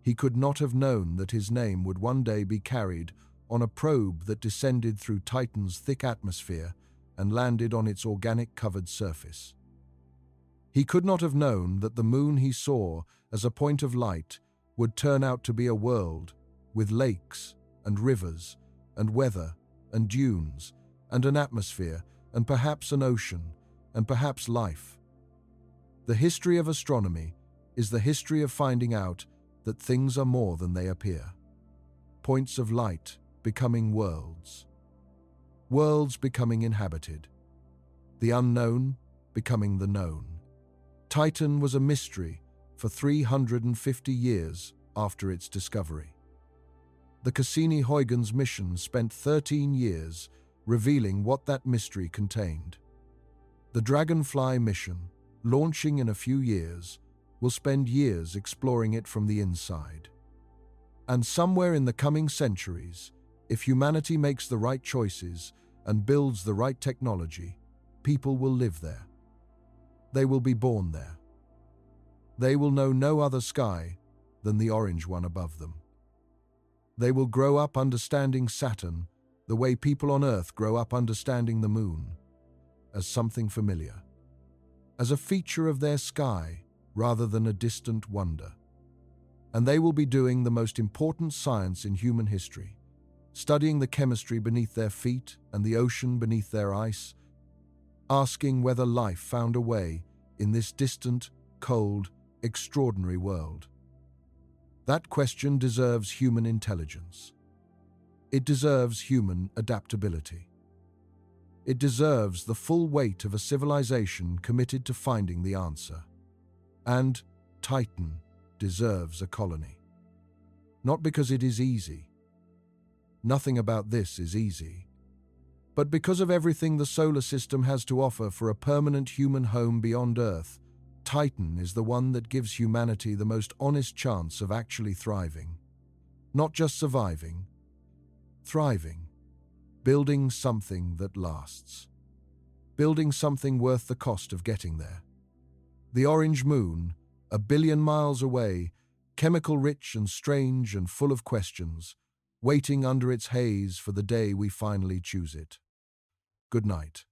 [SPEAKER 1] He could not have known that his name would one day be carried on a probe that descended through Titan's thick atmosphere and landed on its organic-covered surface. He could not have known that the moon he saw as a point of light would turn out to be a world with lakes and rivers and weather and dunes and an atmosphere and perhaps an ocean and perhaps life. The history of astronomy is the history of finding out that things are more than they appear. Points of light becoming worlds. Worlds becoming inhabited. The unknown becoming the known. Titan was a mystery for 350 years after its discovery. The Cassini-Huygens mission spent 13 years revealing what that mystery contained. The Dragonfly mission, launching in a few years, will spend years exploring it from the inside. And somewhere in the coming centuries, if humanity makes the right choices and builds the right technology, people will live there. They will be born there. They will know no other sky than the orange one above them. They will grow up understanding Saturn the way people on Earth grow up understanding the moon, as something familiar, as a feature of their sky rather than a distant wonder. And they will be doing the most important science in human history, studying the chemistry beneath their feet and the ocean beneath their ice, asking whether life found a way in this distant, cold, extraordinary world. That question deserves human intelligence. It deserves human adaptability. It deserves the full weight of a civilization committed to finding the answer. And Titan deserves a colony. Not because it is easy. Nothing about this is easy. But because of everything the solar system has to offer for a permanent human home beyond Earth, Titan is the one that gives humanity the most honest chance of actually thriving. Not just surviving, thriving. Building something that lasts. Building something worth the cost of getting there. The orange moon, 1 billion miles away, chemical-rich and strange and full of questions, waiting under its haze for the day we finally choose it. Good night.